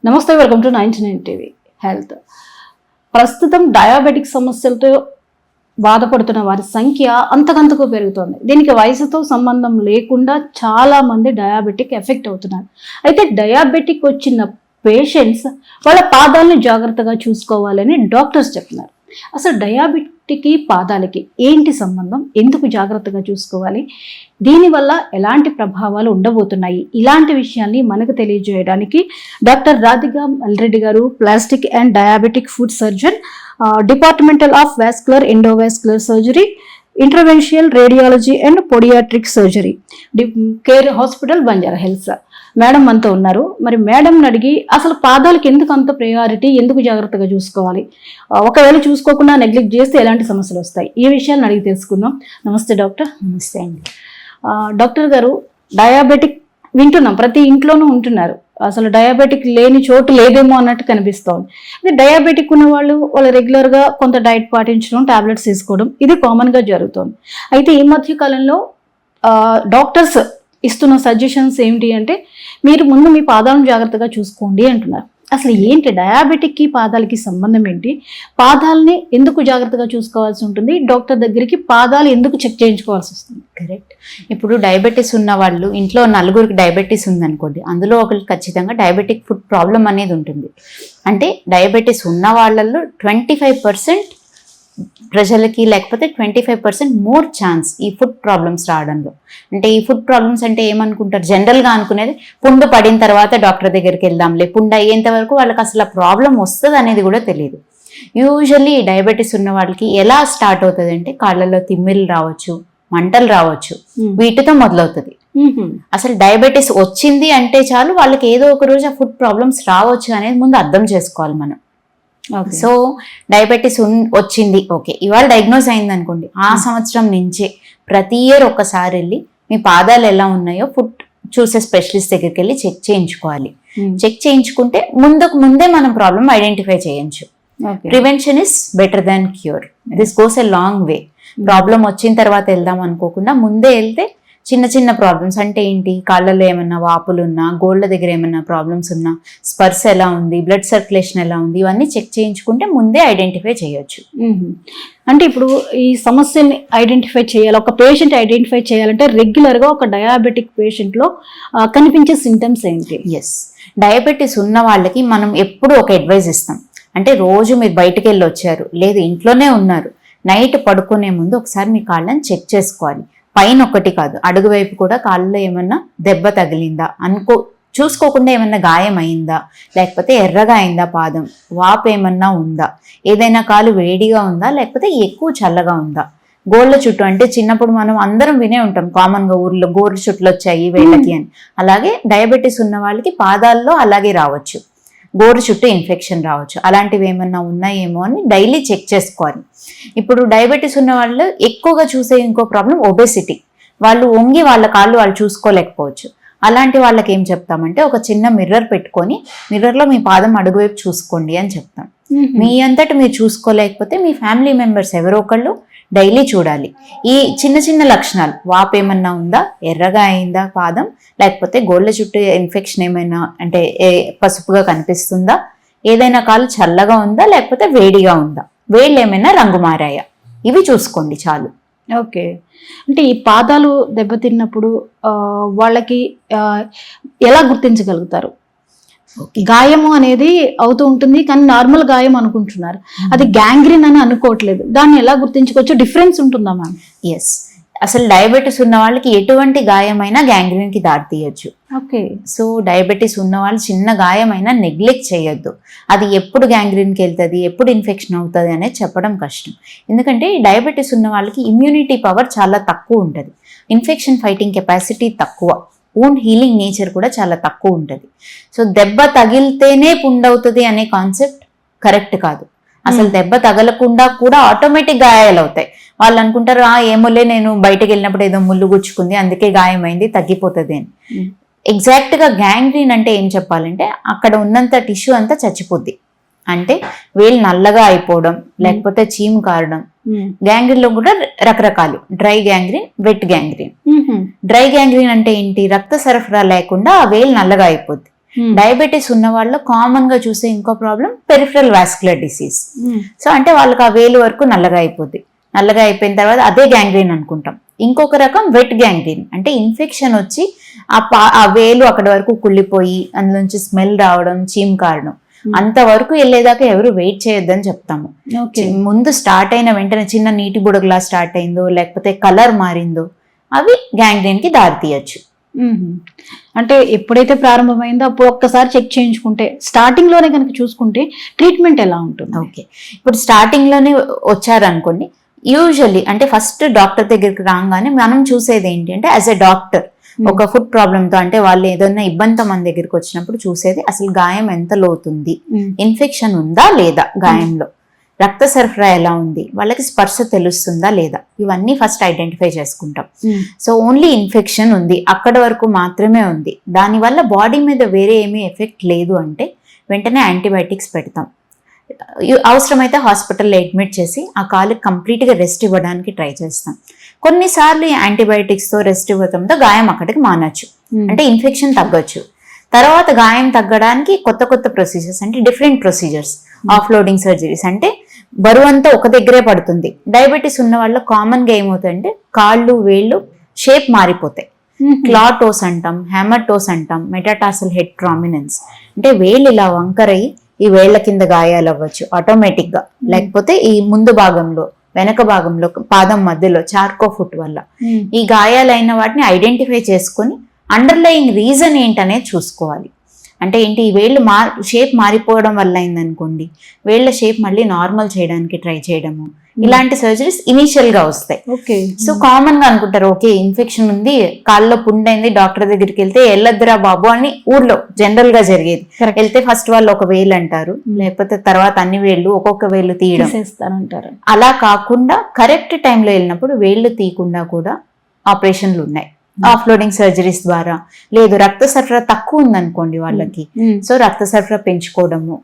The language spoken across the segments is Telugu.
నమస్తే, వెల్కమ్ టు 99 టీవీ హెల్త్. ప్రస్తుతం డయాబెటిక్ సమస్యలతో బాధపడుతున్న వారి సంఖ్య అంతకంతకు పెరుగుతోంది. దీనికి వయసుతో సంబంధం లేకుండా చాలా మంది డయాబెటిక్ ఎఫెక్ట్ అవుతున్నారు. అయితే డయాబెటిక్ వచ్చిన పేషెంట్స్ వాళ్ళ పాదాలను జాగ్రత్తగా చూసుకోవాలని డాక్టర్స్ చెప్తున్నారు. అసలు డయాబెటిక్కి పాదాలకి ఏంటి సంబంధం, ఎందుకు జాగ్రత్తగా చూసుకోవాలి, దీనివల్ల ఎలాంటి ప్రభావాలు ఉండబోతున్నాయి, ఇలాంటి విషయాల్ని మనకు తెలియజేయడానికి డాక్టర్ రాధికా మల్రెడ్డి గారు, plastic and diabetic foot surgeon, departmental of vascular endovascular surgery, interventional radiology and podiatric surgery, care hospital, Banjara Hills. Madam మనతో ఉన్నారు. మరి మేడంని అడిగి అసలు పాదాలకు ఎందుకు అంత ప్రయారిటీ, ఎందుకు జాగ్రత్తగా చూసుకోవాలి, ఒకవేళ చూసుకోకుండా నెగ్లెక్ట్ చేస్తే ఎలాంటి సమస్యలు వస్తాయి, ఈ విషయాలను అడిగి తెలుసుకుందాం. నమస్తే డాక్టర్. నమస్తే అండి. డాక్టర్ గారు, డయాబెటిక్ వింటున్నాం, ప్రతి ఇంట్లోనూ ఉంటున్నారు. అసలు డయాబెటిక్ లేని చోటు లేదేమో అన్నట్టు కనిపిస్తోంది. అదే డయాబెటిక్ ఉన్న వాళ్ళు రెగ్యులర్గా కొంత డైట్ పాటించడం, టాబ్లెట్స్ తీసుకోవడం, ఇది కామన్గా జరుగుతుంది. అయితే ఈ మధ్య కాలంలో డాక్టర్స్ ఇస్తున్న సజెషన్స్ ఏమిటి అంటే, మీరు ముందు మీ పాదాలను జాగ్రత్తగా చూసుకోండి అంటున్నారు. అసలు ఏంటి డయాబెటిక్కి పాదాలకి సంబంధం ఏంటి, పాదాలని ఎందుకు జాగ్రత్తగా చూసుకోవాల్సి ఉంటుంది, డాక్టర్ దగ్గరికి పాదాలు ఎందుకు చెక్ చేయించుకోవాల్సి వస్తుంది? కరెక్ట్. ఇప్పుడు డయాబెటీస్ ఉన్న వాళ్ళు, ఇంట్లో నలుగురికి డయాబెటీస్ ఉందనుకోండి, అందులో ఒకరికి ఖచ్చితంగా డయాబెటిక్ ఫుడ్ ప్రాబ్లం అనేది ఉంటుంది. అంటే డయాబెటీస్ ఉన్న వాళ్ళల్లో 25% ప్రజలకి, లేకపోతే 25% మోర్ ఛాన్స్ ఈ ఫుడ్ ప్రాబ్లమ్స్ రావడంలో. అంటే ఈ ఫుడ్ ప్రాబ్లమ్స్ అంటే ఏమనుకుంటారు, జనరల్గా అనుకునేది పుండు పడిన తర్వాత డాక్టర్ దగ్గరికి వెళ్దాంలే, పుండు అయ్యేంత వరకు వాళ్ళకి అసలు ఆ ప్రాబ్లం వస్తుంది అనేది కూడా తెలియదు. యూజువల్లీ డయాబెటీస్ ఉన్న వాళ్ళకి ఎలా స్టార్ట్ అవుతుంది అంటే, కాళ్ళల్లో తిమ్మిళ్ళు రావచ్చు, మంటలు రావచ్చు, వీటితో మొదలవుతుంది. అసలు డయాబెటీస్ వచ్చింది అంటే చాలు వాళ్ళకి ఏదో ఒక రోజు ఆ ఫుడ్ ప్రాబ్లమ్స్ రావచ్చు అనేది ముందు అర్థం చేసుకోవాలి మనం. సో డయాబెటీస్ వచ్చింది, ఓకే, ఇవాళ డయాగ్నోజ్ అయింది అనుకోండి, ఆ సంవత్సరం నుంచే ప్రతి ఇయర్ ఒక్కసారి వెళ్ళి మీ పాదాలు ఎలా ఉన్నాయో ఫుడ్ చూసే స్పెషలిస్ట్ దగ్గరికి వెళ్ళి చెక్ చేయించుకోవాలి. చెక్ చేయించుకుంటే ముందే మనం ప్రాబ్లం ఐడెంటిఫై చేయొచ్చు. Prevention is better than cure. This goes a long way. Problem వచ్చిన తర్వాత వెళ్దాం అనుకోకుండా ముందే వెళ్తే చిన్న చిన్న ప్రాబ్లమ్స్ అంటే ఏంటి, కాళ్ళలో ఏమన్నా వాపులు ఉన్నా, గోళ్ళ దగ్గర ఏమన్నా ప్రాబ్లమ్స్ ఉన్నా, స్పర్శ ఎలా ఉంది, బ్లడ్ సర్క్యులేషన్ ఎలా ఉంది, ఇవన్నీ చెక్ చేయించుకుంటే ముందే ఐడెంటిఫై చేయొచ్చు. అంటే ఇప్పుడు ఈ సమస్యని ఐడెంటిఫై చేయాలి, ఒక పేషెంట్ ఐడెంటిఫై చేయాలంటే రెగ్యులర్గా ఒక డయాబెటిక్ పేషెంట్లో కనిపించే సింటమ్స్ ఏంటి? ఎస్, డయాబెటీస్ ఉన్న వాళ్ళకి మనం ఎప్పుడు ఒక అడ్వైజ్ ఇస్తాం. అంటే రోజు మీరు బయటకు వెళ్ళి వచ్చారు, లేదు ఇంట్లోనే ఉన్నారు, నైట్ పడుకునే ముందు ఒకసారి మీ కాళ్ళని చెక్ చేసుకోవాలి. పైన ఒకటి కాదు, అడుగు వైపు కూడా కాళ్ళలో ఏమన్నా దెబ్బ తగిలిందా చూసుకోకుండా ఏమన్నా గాయం అయిందా, లేకపోతే ఎర్రగా అయిందా పాదం, వాపు ఏమన్నా ఉందా, ఏదైనా కాలు వేడిగా ఉందా, లేకపోతే ఎక్కువ చల్లగా ఉందా, గోళ్ళ చుట్టూ, అంటే చిన్నప్పుడు మనం అందరం వినే ఉంటాం కామన్గా ఊర్లో గోళ్ళ చుట్లు వచ్చాయి వేళ్ళకి అని, అలాగే డయాబెటీస్ ఉన్న వాళ్ళకి పాదాల్లో అలాగే రావచ్చు, గోరు చుట్టూ ఇన్ఫెక్షన్ రావచ్చు. అలాంటివి ఏమన్నా ఉన్నాయేమో అని డైలీ చెక్ చేసుకోవాలి. ఇప్పుడు డయాబెటీస్ ఉన్న వాళ్ళు ఎక్కువగా చూసే ఇంకో ప్రాబ్లం ఒబేసిటీ. వాళ్ళు వంగి వాళ్ళ కాళ్ళు వాళ్ళు చూసుకోలేకపోవచ్చు. అలాంటి వాళ్ళకి ఏం చెప్తామంటే, ఒక చిన్న మిర్రర్ పెట్టుకొని మిర్రర్లో మీ పాదం అడుగువైపు చూసుకోండి అని చెప్తాం. మీ అంతటి మీరు చూసుకోలేకపోతే మీ ఫ్యామిలీ మెంబర్స్ ఎవరో ఒకళ్ళు డైలీ చూడాలి. ఈ చిన్న చిన్న లక్షణాలు, వాపు ఏమన్నా ఉందా, ఎర్రగా అయిందా పాదం, లేకపోతే గోళ్ళ చుట్టూ ఇన్ఫెక్షన్ ఏమైనా అంటే పసుపుగా కనిపిస్తుందా, ఏదైనా కాలు చల్లగా ఉందా, లేకపోతే వేడిగా ఉందా, వేళ్ళు ఏమైనా రంగు మారాయా, ఇవి చూసుకోండి చాలు. ఓకే. అంటే ఈ పాదాలు దెబ్బతిన్నప్పుడు వాళ్ళకి ఎలా గుర్తించగలుగుతారు? గాయము అనేది అవుతూ ఉంటుంది, కానీ నార్మల్ గాయం అనుకుంటున్నారు, అది గ్యాంగ్రీన్ అని అనుకోవట్లేదు. దాన్ని ఎలా గుర్తించుకోవచ్చు, డిఫరెన్స్ ఉంటుందా మ్యామ్? ఎస్, అసలు డయాబెటీస్ ఉన్న వాళ్ళకి ఎటువంటి గాయమైనా గ్యాంగ్రీన్కి దారితీయచ్చు. ఓకే. సో డయాబెటీస్ ఉన్న వాళ్ళు చిన్న గాయమైనా నెగ్లెక్ట్ చేయొద్దు. అది ఎప్పుడు గ్యాంగ్రీన్కి వెళ్తుంది, ఎప్పుడు ఇన్ఫెక్షన్ అవుతుంది అనేది చెప్పడం కష్టం. ఎందుకంటే డయాబెటీస్ ఉన్న వాళ్ళకి ఇమ్యూనిటీ పవర్ చాలా తక్కువ ఉంటుంది, ఇన్ఫెక్షన్ ఫైటింగ్ కెపాసిటీ తక్కువ, ఓన్ హీలింగ్ నేచర్ కూడా చాలా తక్కువ ఉంటుంది. సో దెబ్బ తగిలితేనే పుండవుతుంది అనే కాన్సెప్ట్ కరెక్ట్ కాదు. అసలు దెబ్బ తగలకుండా కూడా ఆటోమేటిక్ గాయాలు అవుతాయి. వాళ్ళు అనుకుంటారు, ఏమోలే నేను బయటకు వెళ్ళినప్పుడు ఏదో ముళ్ళు గుచ్చుకుంది అందుకే గాయమైంది తగ్గిపోతుంది అని. ఎగ్జాక్ట్గా గ్యాంగ్రీన్ అంటే ఏం చెప్పాలంటే, అక్కడ ఉన్నంత టిష్యూ అంతా చచ్చిపోద్ది. అంటే వేలు నల్లగా అయిపోవడం, లేకపోతే చీము కారడం. గ్యాంగ్రీన్ లో కూడా రకరకాలు, dry gangrene, wet gangrene. Dry gangrene అంటే ఏంటి, రక్త సరఫరా లేకుండా ఆ వేలు నల్లగా అయిపోద్ది. డయాబెటీస్ ఉన్న వాళ్ళు కామన్ గా చూసే ఇంకో problem peripheral vascular disease. So అంటే వాళ్ళకి ఆ వేలు వరకు నల్లగా అయిపోద్ది. నల్లగా అయిపోయిన తర్వాత అదే గ్యాంగ్రీన్ అనుకుంటాం. ఇంకొక రకం వెట్ గ్యాంగ్రీన్, అంటే ఇన్ఫెక్షన్ వచ్చి ఆ వేలు అక్కడి వరకు కుళ్ళిపోయి అందులోంచి స్మెల్ రావడం, చీమ్ కారడం, అంతవరకు వెళ్ళేదాకా ఎవరు వెయిట్ చేయొద్దని చెప్తాము. ముందు స్టార్ట్ అయిన వెంటనే చిన్న నీటి బుడగలా స్టార్ట్ అయిందో లేకపోతే కలర్ మారిందో అవి గ్యాంగ్రీన్ కి దారి తీయచ్చు. అంటే ఎప్పుడైతే ప్రారంభమైందో అప్పుడు ఒక్కసారి చెక్ చేయించుకుంటే, స్టార్టింగ్ లోనే కనుక చూసుకుంటే ట్రీట్మెంట్ ఎలా ఉంటుంది? ఓకే, ఇప్పుడు స్టార్టింగ్ లోనే వచ్చారనుకోండి, యూజువల్లీ అంటే ఫస్ట్ డాక్టర్ దగ్గరికి రాగానే మనం చూసేది ఏంటి అంటే యాజ్ ఎ డాక్టర్ ఒక ఫుడ్ ప్రాబ్లమ్ తో అంటే వాళ్ళు ఏదైనా ఇబ్బందితో మన దగ్గరికి వచ్చినప్పుడు చూసేది అసలు గాయం ఎంత లోతుంది, ఇన్ఫెక్షన్ ఉందా లేదా గాయంలో, రక్త సరఫరా ఎలా ఉంది, వాళ్ళకి స్పర్శ తెలుస్తుందా లేదా, ఇవన్నీ ఫస్ట్ ఐడెంటిఫై చేసుకుంటాం. సో ఓన్లీ ఇన్ఫెక్షన్ ఉంది, అక్కడ వరకు మాత్రమే ఉంది, దానివల్ల బాడీ మీద వేరే ఏమీ ఎఫెక్ట్ లేదు అంటే వెంటనే యాంటీబయాటిక్స్ పెడతాం. అవసరమైతే హాస్పిటల్లో అడ్మిట్ చేసి ఆ కాలుకి కంప్లీట్గా రెస్ట్ ఇవ్వడానికి ట్రై చేస్తాం. కొన్నిసార్లు యాంటీబయాటిక్స్తో రెస్ట్ ఇవ్వడంతో గాయం అక్కడికి మానచ్చు, అంటే ఇన్ఫెక్షన్ తగ్గొచ్చు. తర్వాత గాయం తగ్గడానికి కొత్త కొత్త ప్రొసీజర్స్, అంటే డిఫరెంట్ ప్రొసీజర్స్, ఆఫ్లోడింగ్ సర్జరీస్, అంటే బరువు అంతా ఒక దగ్గరే పడుతుంది. డయాబెటీస్ ఉన్న వాళ్ళు కామన్ గా ఏమవుతాయంటే కాళ్ళు వేళ్ళు షేప్ మారిపోతాయి. క్లాటోస్ అంటాం, హ్యామర్టోస్ అంటాం, మెటాటార్సల్ హెడ్ ప్రామినెన్స్, అంటే వేళ్ళు ఇలా వంకరయి ఈ వేళ్ల కింద గాయాలు అవ్వచ్చు ఆటోమేటిక్ గా, లేకపోతే ఈ ముందు భాగంలో వెనక భాగంలో పాదం మధ్యలో చార్కో ఫుట్ వల్ల ఈ గాయాలైన వాటిని ఐడెంటిఫై చేసుకొని అండర్లయింగ్ రీజన్ ఏంటనేది చూసుకోవాలి. అంటే ఏంటి, ఈ వేళ్ళు షేప్ మారిపోవడం వల్ల అయిందనుకోండి, వేళ్ల షేప్ మళ్ళీ నార్మల్ చేయడానికి ట్రై చేయడము, ఇలాంటి సర్జరీస్ ఇనీషియల్ గా వస్తాయి. సో కామన్ గా అనుకుంటారు ఓకే ఇన్ఫెక్షన్ ఉంది, కాళ్ళలో పుండైంది, డాక్టర్ దగ్గరికి వెళ్తే వెళ్ళొద్దురా బాబు అని ఊర్లో జనరల్ గా జరిగేది. వెళ్తే ఫస్ట్ వాళ్ళు ఒక వేలు అంటారు, లేకపోతే తర్వాత అన్ని వేళ్ళు ఒక్కొక్క వేలు తీయడం అంటారు. అలా కాకుండా కరెక్ట్ టైంలో వెళ్ళినప్పుడు వేళ్ళు తీయకుండా కూడా ఆపరేషన్లు ఉన్నాయి, ఆఫ్లోడింగ్ సర్జరీస్ ద్వారా. లేదు రక్త సరఫరా తక్కువ ఉందనుకోండి వాళ్ళకి, సో రక్త సరఫరా పెంచుకోవడము,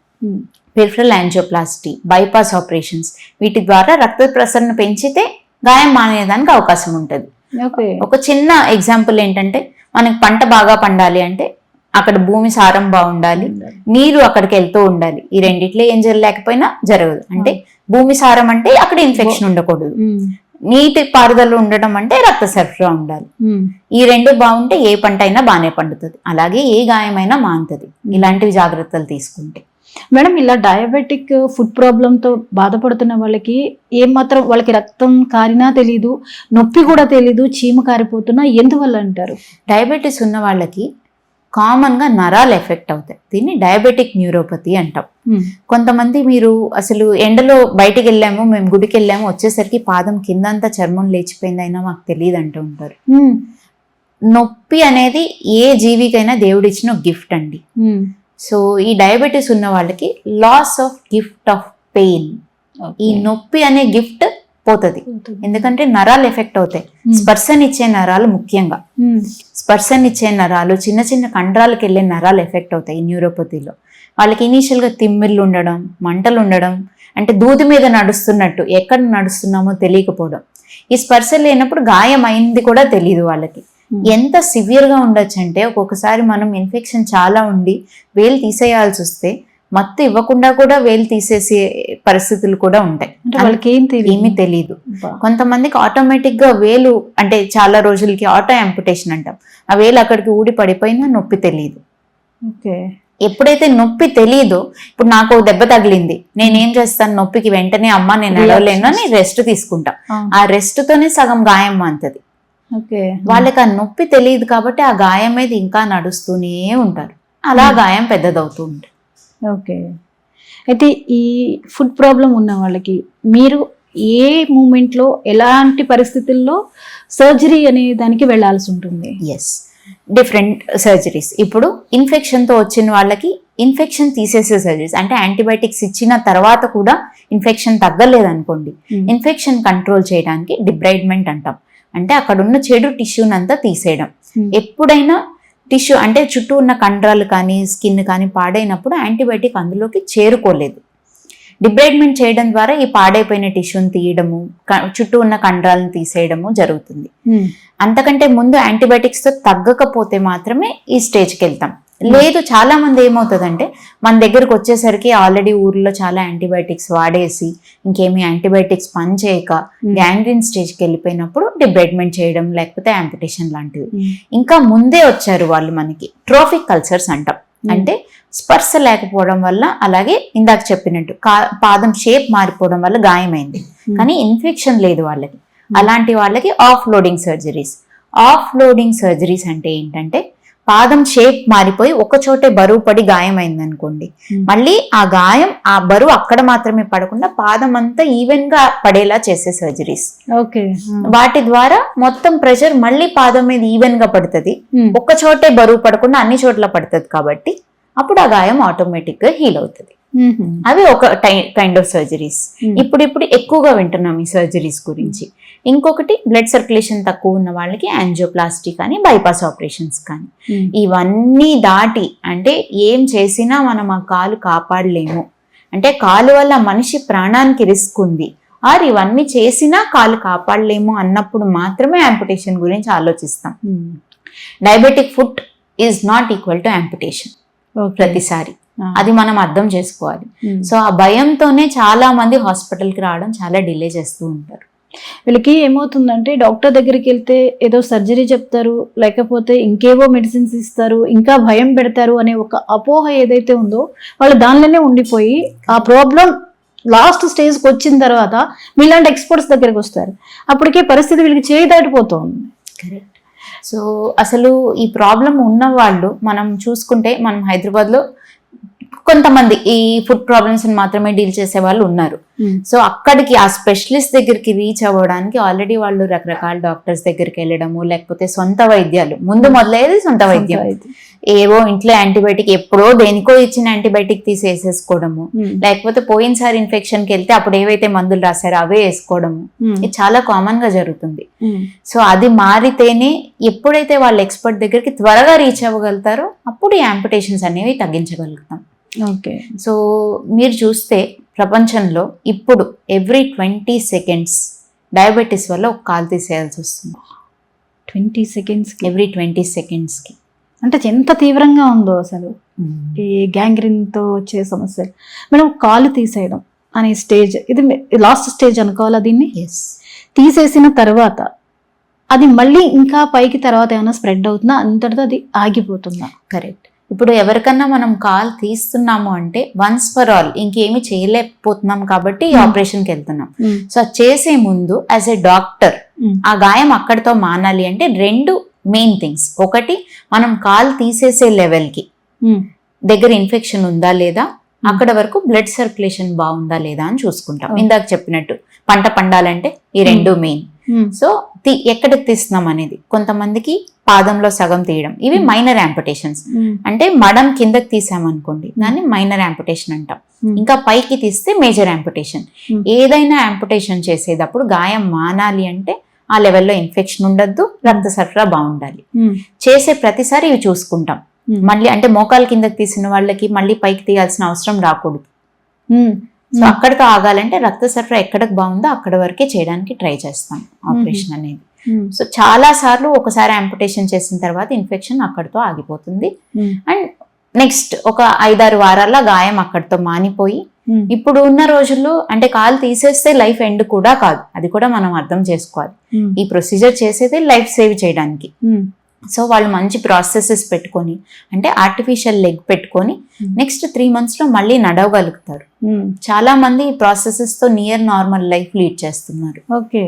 పెరిఫరల్ యాంజియోప్లాస్టీ, బైపాస్ ఆపరేషన్స్, వీటి ద్వారా రక్త ప్రసరణ పెంచితే గాయం మానేదానికి అవకాశం ఉంటుంది. ఒక చిన్న ఎగ్జాంపుల్ ఏంటంటే, మనకి పంట బాగా పండాలి అంటే అక్కడ భూమి సారం బాగుండాలి, నీరు అక్కడికి వెళ్తూ ఉండాలి. ఈ రెండిట్లో ఏం జరగలేకపోయినా జరగదు. అంటే భూమి సారం అంటే అక్కడ ఇన్ఫెక్షన్ ఉండకూడదు, నీటి పారుదల ఉండడం అంటే రక్త సరఫరా ఉండాలి. ఈ రెండు బాగుంటే ఏ పంట అయినా బాగానే పండుతుంది, అలాగే ఏ గాయమైనా మానుతుంది ఇలాంటివి జాగ్రత్తలు తీసుకుంటే. మేడం, ఇలా డయాబెటిక్ ఫుడ్ ప్రాబ్లంతో బాధపడుతున్న వాళ్ళకి ఏమాత్రం వాళ్ళకి రక్తం కారినా తెలీదు, నొప్పి కూడా తెలీదు, చీమ కారిపోతున్నా ఎందువల్ల అంటారు? డయాబెటీస్ ఉన్న వాళ్ళకి కామన్ గా నరాలు ఎఫెక్ట్ అవుతాయి, దీన్ని డయాబెటిక్ న్యూరోపతి అంటాం. కొంతమంది మీరు అసలు ఎండలో బయటికి వెళ్ళాము, మేము గుడికి వెళ్ళాము, వచ్చేసరికి పాదం కిందంతా చర్మం లేచిపోయింది అయినా మాకు తెలియదు అంటూ ఉంటారు. నొప్పి అనేది ఏ జీవికైనా దేవుడిచ్చిన గిఫ్ట్ అండి. సో ఈ డయాబెటీస్ ఉన్న వాళ్ళకి loss of gift of pain, ఈ నొప్పి అనే గిఫ్ట్ పోతుంది. ఎందుకంటే నరాలు ఎఫెక్ట్ అవుతాయి, స్పర్శనిచ్చే నరాలు ముఖ్యంగా, స్పర్శనిచ్చే నరాలు, చిన్న చిన్న కండరాలకు వెళ్ళే నరాలు ఎఫెక్ట్ అవుతాయి ఈ న్యూరోపతిలో. వాళ్ళకి ఇనీషియల్ గా తిమ్మిర్లు ఉండడం, మంటలు ఉండడం, అంటే దూది మీద నడుస్తున్నట్టు ఎక్కడ నడుస్తున్నామో తెలియకపోవడం. ఈ స్పర్శ లేనప్పుడు గాయం అయింది కూడా తెలియదు వాళ్ళకి. ఎంత సివియర్ గా ఉండొచ్చు అంటే ఒక్కొక్కసారి మనం ఇన్ఫెక్షన్ చాలా ఉండి వేలు తీసేయాల్సి వస్తే మత్తు ఇవ్వకుండా కూడా వేలు తీసేసే పరిస్థితులు కూడా ఉంటాయి. వాళ్ళకి ఏమీ తెలియదు. కొంతమందికి ఆటోమేటిక్ గా వేలు అంటే చాలా రోజులకి ఆటో యాంపుటేషన్ అంటాం, ఆ వేలు అక్కడికి ఊడి పడిపోయినా నొప్పి తెలియదు. ఎప్పుడైతే నొప్పి తెలియదో, ఇప్పుడు నాకు దెబ్బ తగిలింది, నేనేం చేస్తాను, నొప్పికి వెంటనే అమ్మ నేను నడవలేను అని రెస్ట్ తీసుకుంటా, ఆ రెస్ట్ తోనే సగం గాయం మాంతది. వాళ్ళకి ఆ నొప్పి తెలియదు కాబట్టి ఆ గాయం మీద ఇంకా నడుస్తూనే ఉంటారు, అలా గాయం పెద్దదవుతూ ఉంటుంది. ఓకే, అయితే ఈ ఫుడ్ ప్రాబ్లం ఉన్న వాళ్ళకి మీరు ఏ మూమెంట్లో ఎలాంటి పరిస్థితుల్లో సర్జరీ అనే దానికి వెళ్ళాల్సి ఉంటుంది? Yes, different surgeries. ఇప్పుడు ఇన్ఫెక్షన్తో వచ్చిన వాళ్ళకి ఇన్ఫెక్షన్ తీసేసే సర్జరీస్, అంటే యాంటీబయాటిక్స్ ఇచ్చిన తర్వాత కూడా ఇన్ఫెక్షన్ తగ్గలేదనుకోండి, ఇన్ఫెక్షన్ కంట్రోల్ చేయడానికి డిబ్రైడ్మెంట్ అంటాం. అంటే అక్కడ ఉన్న చెడు టిష్యూని అంతా తీసేయడం. ఎప్పుడైనా టిష్యూ అంటే చుట్టూ ఉన్న కండరాలు కానీ స్కిన్ కానీ పాడైనప్పుడు యాంటీబయాటిక్ అందులోకి చేరుకోలేదు, డిబ్రైడ్మెంట్ చేయడం ద్వారా ఈ పాడైపోయిన టిష్యూని తీయడము, చుట్టూ ఉన్న కండరాలను తీసేయడము జరుగుతుంది. అంతకంటే ముందు యాంటీబయాటిక్స్ తో తగ్గకపోతే మాత్రమే ఈ స్టేజ్కి వెళ్తాం. లేదు, చాలా మంది ఏమవుతుందంటే మన దగ్గరకు వచ్చేసరికి ఆల్రెడీ ఊర్లో చాలా యాంటీబయాటిక్స్ వాడేసి ఇంకేమీ యాంటీబయాటిక్స్ పని చేయక గ్యాంగ్రీన్ స్టేజ్కి వెళ్ళిపోయినప్పుడు డిబ్రైడ్మెంట్ చేయడం లేకపోతే యాంపిటేషన్ లాంటివి. ఇంకా ముందే వచ్చారు వాళ్ళు మనకి ట్రోఫిక్ కల్చర్స్ అంటాం, అంటే స్పర్శ లేకపోవడం వల్ల, అలాగే ఇందాక చెప్పినట్టు పాదం షేప్ మారిపోవడం వల్ల గాయమైంది కానీ ఇన్ఫెక్షన్ లేదు వాళ్ళకి. అలాంటి వాళ్ళకి of loading surgeries. Of loading surgeries అంటే ఏంటంటే పాదం షేప్ మారిపోయి ఒక చోటే బరువు పడి గాయమైంది అనుకోండి, మళ్ళీ ఆ గాయం ఆ బరువు అక్కడ మాత్రమే పడకుండా పాదం అంతా ఈవెన్ గా పడేలా చేసే సర్జరీస్. ఓకే, వాటి ద్వారా మొత్తం ప్రెషర్ మళ్ళీ పాదం మీద ఈవెన్ గా పడుతుంది, ఒక్క చోటే బరువు పడకుండా అన్ని చోట్ల పడుతుంది కాబట్టి అప్పుడు ఆ గాయం ఆటోమేటిక్ గా హీల్ అవుతుంది. అవి ఒక కైండ్ ఆఫ్ సర్జరీస్. ఇప్పుడు ఎక్కువగా వింటున్నాం ఈ సర్జరీస్ గురించి. ఇంకొకటి బ్లడ్ సర్క్యులేషన్ తక్కువ ఉన్న వాళ్ళకి యాంజియోప్లాస్టీ కానీ బైపాస్ ఆపరేషన్స్ కానీ. ఇవన్నీ దాటి అంటే ఏం చేసినా మనం ఆ కాలు కాపాడలేము, అంటే కాలు వల్ల మనిషి ప్రాణానికి రిస్క్ ఉంది, ఆర్ ఇవన్నీ చేసినా కాలు కాపాడలేము అన్నప్పుడు మాత్రమే యాంపిటేషన్ గురించి ఆలోచిస్తాం. Diabetic foot is not equal to amputation ప్రతిసారి, అది మనం అర్థం చేసుకోవాలి. సో ఆ భయంతోనే చాలా మంది హాస్పిటల్కి రావడం చాలా డిలే చేస్తూ ఉంటారు. వీళ్ళకి ఏమవుతుందంటే డాక్టర్ దగ్గరికి వెళ్తే ఏదో సర్జరీ చెప్తారు, లేకపోతే ఇంకేవో మెడిసిన్స్ ఇస్తారు, ఇంకా భయం పెడతారు అనే ఒక అపోహ ఏదైతే ఉందో వాళ్ళు దానిలోనే ఉండిపోయి ఆ ప్రాబ్లం లాస్ట్ స్టేజ్కి వచ్చిన తర్వాత మీలాంటి ఎక్స్పర్ట్స్ దగ్గరికి వస్తారు, అప్పటికే పరిస్థితి వీళ్ళకి చేయి దాటిపోతుంది. కరెక్ట్. సో అసలు ఈ ప్రాబ్లం ఉన్న వాళ్ళు మనం చూసుకుంటే మనం హైదరాబాద్లో కొంతమంది ఈ ఫుడ్ ప్రాబ్లమ్స్ మాత్రమే డీల్ చేసే వాళ్ళు ఉన్నారు. సో అక్కడికి ఆ స్పెషలిస్ట్ దగ్గరికి రీచ్ అవ్వడానికి ఆల్రెడీ వాళ్ళు రకరకాల డాక్టర్స్ దగ్గరికి వెళ్ళడము, లేకపోతే సొంత వైద్యాలు, ముందు మొదలయ్యేది సొంత వైద్యం, ఏవో ఇంట్లో యాంటీబయాటిక్ ఎప్పుడో దేనికో ఇచ్చిన యాంటీబయాటిక్ తీసేసుకోవడము, లేకపోతే పోయినసారి ఇన్ఫెక్షన్కి వెళ్తే అప్పుడు ఏవైతే మందులు రాశారో అవే వేసుకోవడము, ఇది చాలా కామన్ గా జరుగుతుంది. సో అది మారితేనే ఎప్పుడైతే వాళ్ళు ఎక్స్పర్ట్ దగ్గరికి త్వరగా రీచ్ అవ్వగలుగుతారో అప్పుడు ఈ యాంపిటేషన్స్ అనేవి తగ్గించగలుగుతాం. ఓకే. సో మీరు చూస్తే ప్రపంచంలో ఇప్పుడు ఎవ్రీ 20 seconds డయాబెటీస్ వల్ల ఒక కాలు తీసేయాల్సి వస్తుంది. 20 seconds, ఎవ్రీ 20 seconds కి. అంటే ఎంత తీవ్రంగా ఉందో అసలు ఈ గ్యాంగ్రీన్తో వచ్చే సమస్యలు. మనం కాలు తీసేయడం అనే స్టేజ్, ఇది లాస్ట్ స్టేజ్ అనుకోవాలా దీన్ని? ఎస్. తీసేసిన తర్వాత అది మళ్ళీ ఇంకా పైకి తర్వాత ఏమైనా స్ప్రెడ్ అవుతుందా, అంతటితో అది ఆగిపోతుందా? కరెక్ట్. ఇప్పుడు ఎవరికన్నా మనం కాల్ తీస్తున్నాము అంటే వన్స్ ఫర్ ఆల్ ఇంకేమి చేయలేకపోతున్నాం కాబట్టి ఆపరేషన్కి వెళ్తున్నాం. సో చేసే ముందు యాజ్ ఎ డాక్టర్ ఆ గాయం అక్కడితో మానాలి అంటే 2 మెయిన్ థింగ్స్. ఒకటి, మనం కాల్ తీసేసే లెవెల్కి దగ్గర ఇన్ఫెక్షన్ ఉందా లేదా, అక్కడ వరకు బ్లడ్ సర్క్యులేషన్ బాగుందా లేదా అని చూసుకుంటాం. ఇందాక చెప్పినట్టు పంట పండాలంటే ఈ 2 మెయిన్. సో ఎక్కడికి తీస్తున్నాం అనేది, కొంతమందికి పాదంలో సగం తీయడం, ఇవి మైనర్ యాంపిటేషన్స్. అంటే మడం కిందకి తీసామనుకోండి దాన్ని మైనర్ యాంపిటేషన్ అంటాం. ఇంకా పైకి తీస్తే మేజర్ యాంపిటేషన్. ఏదైనా యాంపిటేషన్ చేసేటప్పుడు గాయం మానాలి అంటే ఆ లెవెల్లో ఇన్ఫెక్షన్ ఉండద్దు, రక్త సరఫరా బాగుండాలి. చేసే ప్రతిసారి ఇవి చూసుకుంటాం. మళ్ళీ అంటే మోకాలు కిందకి తీసిన వాళ్ళకి మళ్ళీ పైకి తీయాల్సిన అవసరం రాకూడదు. సో అక్కడితో ఆగాలంటే రక్త సరఫరా ఎక్కడికి బాగుందో అక్కడ వరకే చేయడానికి ట్రై చేస్తాం ఆపరేషన్ అనేది. సో చాలా సార్లు ఒకసారి యాంపిటేషన్ చేసిన తర్వాత ఇన్ఫెక్షన్ అక్కడితో ఆగిపోతుంది. అండ్ నెక్స్ట్ ఒక 5-6 వారాల గాయం అక్కడితో మానిపోయి, ఇప్పుడు ఉన్న రోజుల్లో అంటే కాలు తీసేస్తే లైఫ్ ఎండ్ కూడా కాదు, అది కూడా మనం అర్థం చేసుకోవాలి. ఈ ప్రొసీజర్ చేసేది లైఫ్ సేవ్ చేయడానికి. సో వాళ్ళు మంచి ప్రాసెసెస్ పెట్టుకొని, అంటే ఆర్టిఫిషియల్ లెగ్ పెట్టుకొని నెక్స్ట్ 3 months లో మళ్ళీ నడవగలుగుతారు. చాలా మంది ఈ ప్రాసెసెస్ తో నియర్ నార్మల్ లైఫ్ లీడ్ చేస్తున్నారు. ఓకే.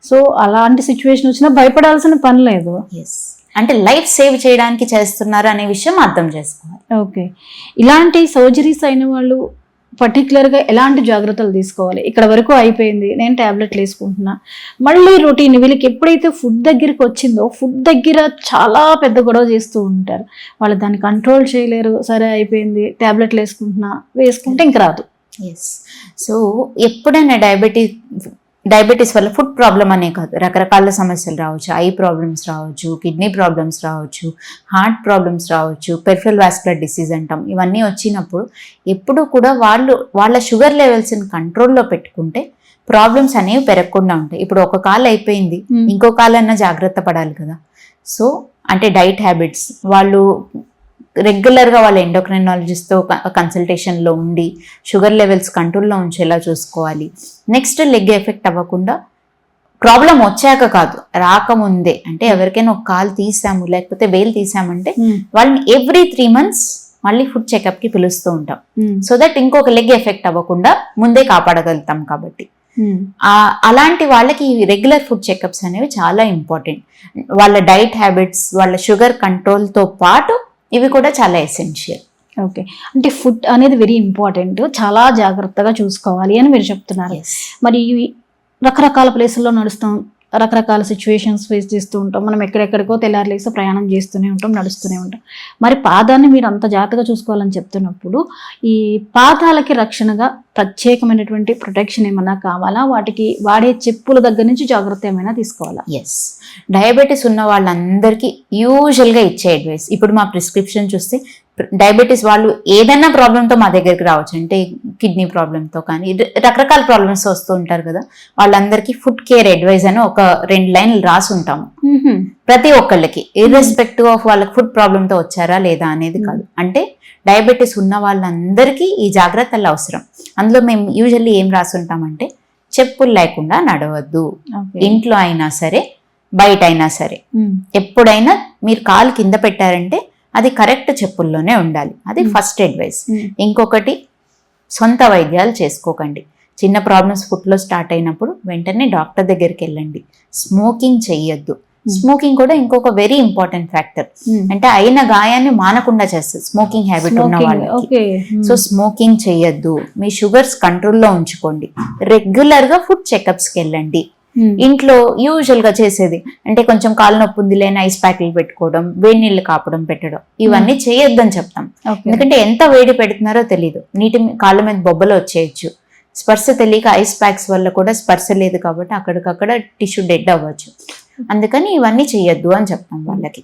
సో అలాంటి సిచ్యువేషన్ వచ్చినా భయపడాల్సిన పని లేదు. ఎస్, అంటే లైఫ్ సేవ్ చేయడానికి చేస్తున్నారు అనే విషయం అర్థం చేసుకోవాలి. ఓకే. ఇలాంటి సర్జరీస్ అయిన వాళ్ళు పర్టికులర్గా ఎలాంటి జాగ్రత్తలు తీసుకోవాలి? ఇక్కడ వరకు అయిపోయింది, నేను ట్యాబ్లెట్లు వేసుకుంటున్నా, మళ్ళీ రొటీన్. వీళ్ళకి ఎప్పుడైతే ఫుడ్ దగ్గరికి వచ్చిందో ఫుడ్ దగ్గర చాలా పెద్ద గొడవ చేస్తూ ఉంటారు. వాళ్ళు దాన్ని కంట్రోల్ చేయలేరు. సరే అయిపోయింది, ట్యాబ్లెట్లు వేసుకుంటే ఇంక రాదు. ఎస్. సో ఎప్పుడైనా డయాబెటీస్ వల్ల ఫుడ్ ప్రాబ్లం అనే కాదు, రకరకాల సమస్యలు రావచ్చు. ఐ ప్రాబ్లమ్స్ రావచ్చు, కిడ్నీ ప్రాబ్లమ్స్ రావచ్చు, హార్ట్ ప్రాబ్లమ్స్ రావచ్చు, పెరిఫెరల్ వాస్కులర్ డిసీజ్ అంటాం. ఇవన్నీ వచ్చినప్పుడు ఎప్పుడు కూడా వాళ్ళ షుగర్ లెవెల్స్ని కంట్రోల్లో పెట్టుకుంటే ప్రాబ్లమ్స్ అనేవి పెరగకుండా ఉంటాయి. ఇప్పుడు ఒక కాలు అయిపోయింది, ఇంకో కాలన్నా జాగ్రత్త పడాలి కదా. సో అంటే డైట్ హ్యాబిట్స్, వాళ్ళు రెగ్యులర్గా వాళ్ళ ఎండోక్రైనాలజిస్ట్తో కన్సల్టేషన్లో ఉండి షుగర్ లెవెల్స్ కంట్రోల్లో ఉంచేలా చూసుకోవాలి. నెక్స్ట్ లెగ్ ఎఫెక్ట్ అవ్వకుండా ప్రాబ్లం వచ్చాక కాదు, రాకముందే, అంటే ఎవరికైనా ఒక కాలు తీసాము లేకపోతే వేలు తీసామంటే వాళ్ళని ఎవ్రీ 3 months మళ్ళీ ఫుడ్ చెకప్కి పిలుస్తూ ఉంటాం. సో దట్ ఇంకొక లెగ్ ఎఫెక్ట్ అవ్వకుండా ముందే కాపాడగలుగుతాం కాబట్టి. అలాంటి వాళ్ళకి రెగ్యులర్ ఫుడ్ చెకప్స్ అనేవి చాలా ఇంపార్టెంట్. వాళ్ళ డైట్ హ్యాబిట్స్, వాళ్ళ షుగర్ కంట్రోల్తో పాటు ఇవి కూడా చాలా ఎసెన్షియల్. ఓకే, అంటే ఫుడ్ అనేది వెరీ ఇంపార్టెంట్, చాలా జాగ్రత్తగా చూసుకోవాలి అని మీరు చెప్తున్నారు. మరి ఇవి రకరకాల ప్లేసుల్లో నడుస్తాం, రకరకాల సిచ్యువేషన్స్ ఫేస్ చేస్తూ ఉంటాం. మనం ఎక్కడెక్కడికో తెల్లారులేసి ప్రయాణం చేస్తూనే ఉంటాం, నడుస్తూనే ఉంటాం. మరి పాదాన్ని మీరు అంత జాగ్రత్తగా చూసుకోవాలని చెప్తున్నప్పుడు ఈ పాదాలకి రక్షణగా ప్రత్యేకమైనటువంటి ప్రొటెక్షన్ ఏమైనా కావాలా? వాటికి వాడే చెప్పుల దగ్గర నుంచి జాగ్రత్త ఏమైనా తీసుకోవాలా? ఎస్, డయాబెటీస్ ఉన్న వాళ్ళందరికీ యూజువల్గా ఇచ్చే అడ్వైస్, ఇప్పుడు మా ప్రిస్క్రిప్షన్ చూస్తే డయాబెటీస్ వాళ్ళు ఏదైనా ప్రాబ్లంతో మా దగ్గరికి రావచ్చు. అంటే కిడ్నీ ప్రాబ్లంతో కానీ రకరకాల ప్రాబ్లమ్స్ వస్తూ ఉంటారు కదా, వాళ్ళందరికీ ఫుడ్ కేర్ అడ్వైస్ అని ఒక 2 లైన్లు రాసి ఉంటాము ప్రతి ఒక్కళ్ళకి, ఇర్రెస్పెక్టివ్ ఆఫ్ వాళ్ళకి ఫుడ్ ప్రాబ్లంతో వచ్చారా లేదా అనేది కాదు. అంటే డయాబెటీస్ ఉన్న వాళ్ళందరికీ ఈ జాగ్రత్తలు అవసరం. అందులో మేము యూజువల్లీ ఏం రాసుంటామంటే, చెప్పులు లేకుండా నడవద్దు, ఇంట్లో అయినా సరే బయట అయినా సరే. ఎప్పుడైనా మీరు కాలు కింద పెట్టారంటే అది కరెక్ట్ చెప్పుల్లోనే ఉండాలి, అది ఫస్ట్ అడ్వైస్. ఇంకొకటి, సొంత వైద్యాలు చేసుకోకండి. చిన్న ప్రాబ్లమ్స్ ఫుట్లో స్టార్ట్ అయినప్పుడు వెంటనే డాక్టర్ దగ్గరికి వెళ్ళండి. స్మోకింగ్ చెయ్యొద్దు. స్మోకింగ్ కూడా ఇంకొక వెరీ ఇంపార్టెంట్ ఫ్యాక్టర్, అంటే అయిన గాయాన్ని మానకుండా చేస్తుంది స్మోకింగ్ హ్యాబిట్ ఉన్న వాళ్ళకి. సో స్మోకింగ్ చెయ్యొద్దు, మీ షుగర్స్ కంట్రోల్లో ఉంచుకోండి, రెగ్యులర్గా ఫుడ్ చెకప్స్కి వెళ్ళండి. ఇంట్లో యూజువల్ గా చేసేది అంటే కొంచెం కాలు నొప్పి ఉంది లేని ఐస్ ప్యాక్లు పెట్టుకోవడం, వేడి నీళ్లు కాపడం పెట్టడం, ఇవన్నీ చేయొద్దని చెప్తాం. ఎందుకంటే ఎంత వేడి పెడుతున్నారో తెలియదు, నీటి కాళ్ళ మీద బొబ్బలు వచ్చేయచ్చు. స్పర్శ తెలియక ఐస్ ప్యాక్స్ వల్ల కూడా స్పర్శ లేదు కాబట్టి అక్కడికక్కడ టిష్యూ డెడ్ అవ్వచ్చు. అందుకని ఇవన్నీ చేయొద్దు అని చెప్తాం వాళ్ళకి.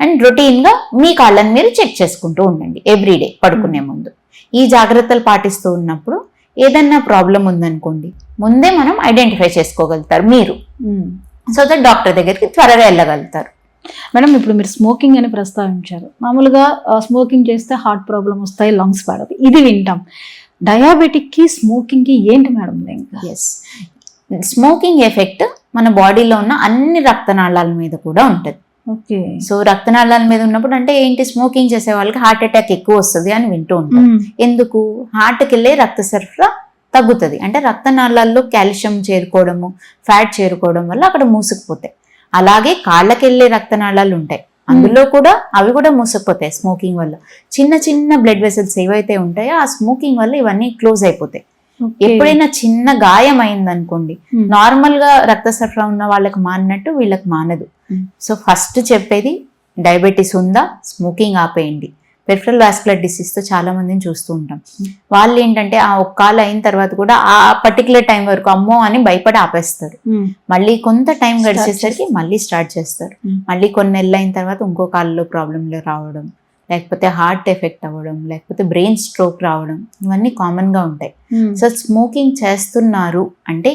అండ్ రొటీన్ గా మీ కాళ్ళని మీరు చెక్ చేసుకుంటూ ఉండండి ఎవ్రీడే పడుకునే ముందు. ఈ జాగ్రత్తలు పాటిస్తూ ఉన్నప్పుడు ఏదన్నా ప్రాబ్లం ఉందనుకోండి, ముందే మనం ఐడెంటిఫై చేసుకోగలుగుతారు మీరు. సో దట్ డాక్టర్ దగ్గరికి త్వరగా వెళ్ళగలుగుతారు. మేడం, ఇప్పుడు మీరు స్మోకింగ్ అని ప్రస్తావించారు. మామూలుగా స్మోకింగ్ చేస్తే హార్ట్ ప్రాబ్లం వస్తాయి, లంగ్స్ పాడదు, ఇది వింటాం. డయాబెటిక్కి స్మోకింగ్కి ఏంటి మేడం? ఎస్, స్మోకింగ్ ఎఫెక్ట్ మన బాడీలో ఉన్న అన్ని రక్తనాళాల మీద కూడా ఉంటుంది. ఓకే, సో రక్తనాళాల మీద ఉన్నప్పుడు అంటే ఏంటి, స్మోకింగ్ చేసే వాళ్ళకి హార్ట్ అటాక్ ఎక్కువ వస్తుంది అని వింటూ ఉంటాం. ఎందుకు? హార్ట్కి వెళ్ళే రక్త సరఫరా తగ్గుతుంది. అంటే రక్తనాళాల్లో కాల్షియం చేరుకోవడము, ఫ్యాట్ చేరుకోవడం వల్ల అక్కడ మూసుకుపోతాయి. అలాగే కాళ్ళకి వెళ్ళే రక్తనాళాలు ఉంటాయి, అందులో కూడా అవి కూడా మూసుకుపోతాయి స్మోకింగ్ వల్ల. చిన్న చిన్న బ్లడ్ వెసల్స్ ఏవైతే ఉంటాయో ఆ స్మోకింగ్ వల్ల ఇవన్నీ క్లోజ్ అయిపోతాయి. ఎప్పుడైనా చిన్న గాయం అయిందనుకోండి, నార్మల్ గా రక్త సరఫరా ఉన్న వాళ్ళకి మానినట్టు వీళ్ళకి మానదు. సో ఫస్ట్ చెప్పేది, డయాబెటీస్ ఉందా, స్మోకింగ్ ఆపేయండి. పెరిఫరల్ వాస్కులర్ డిసీజ్ తో చాలా మందిని చూస్తూ ఉంటాం. వాళ్ళు ఏంటంటే ఆ ఒక్క కాలు అయిన తర్వాత కూడా ఆ పర్టికులర్ టైం వరకు అమ్మో అని భయపడి ఆపేస్తారు. మళ్ళీ కొంత టైం గడిచేసరికి మళ్ళీ స్టార్ట్ చేస్తారు. మళ్ళీ కొన్ని నెలలు అయిన తర్వాత ఇంకో కాళ్ళలో ప్రాబ్లంలు రావడం, లేకపోతే హార్ట్ ఎఫెక్ట్ అవ్వడం, లేకపోతే బ్రెయిన్ స్ట్రోక్ రావడం, ఇవన్నీ కామన్ గా ఉంటాయి. సో స్మోకింగ్ చేస్తున్నారు అంటే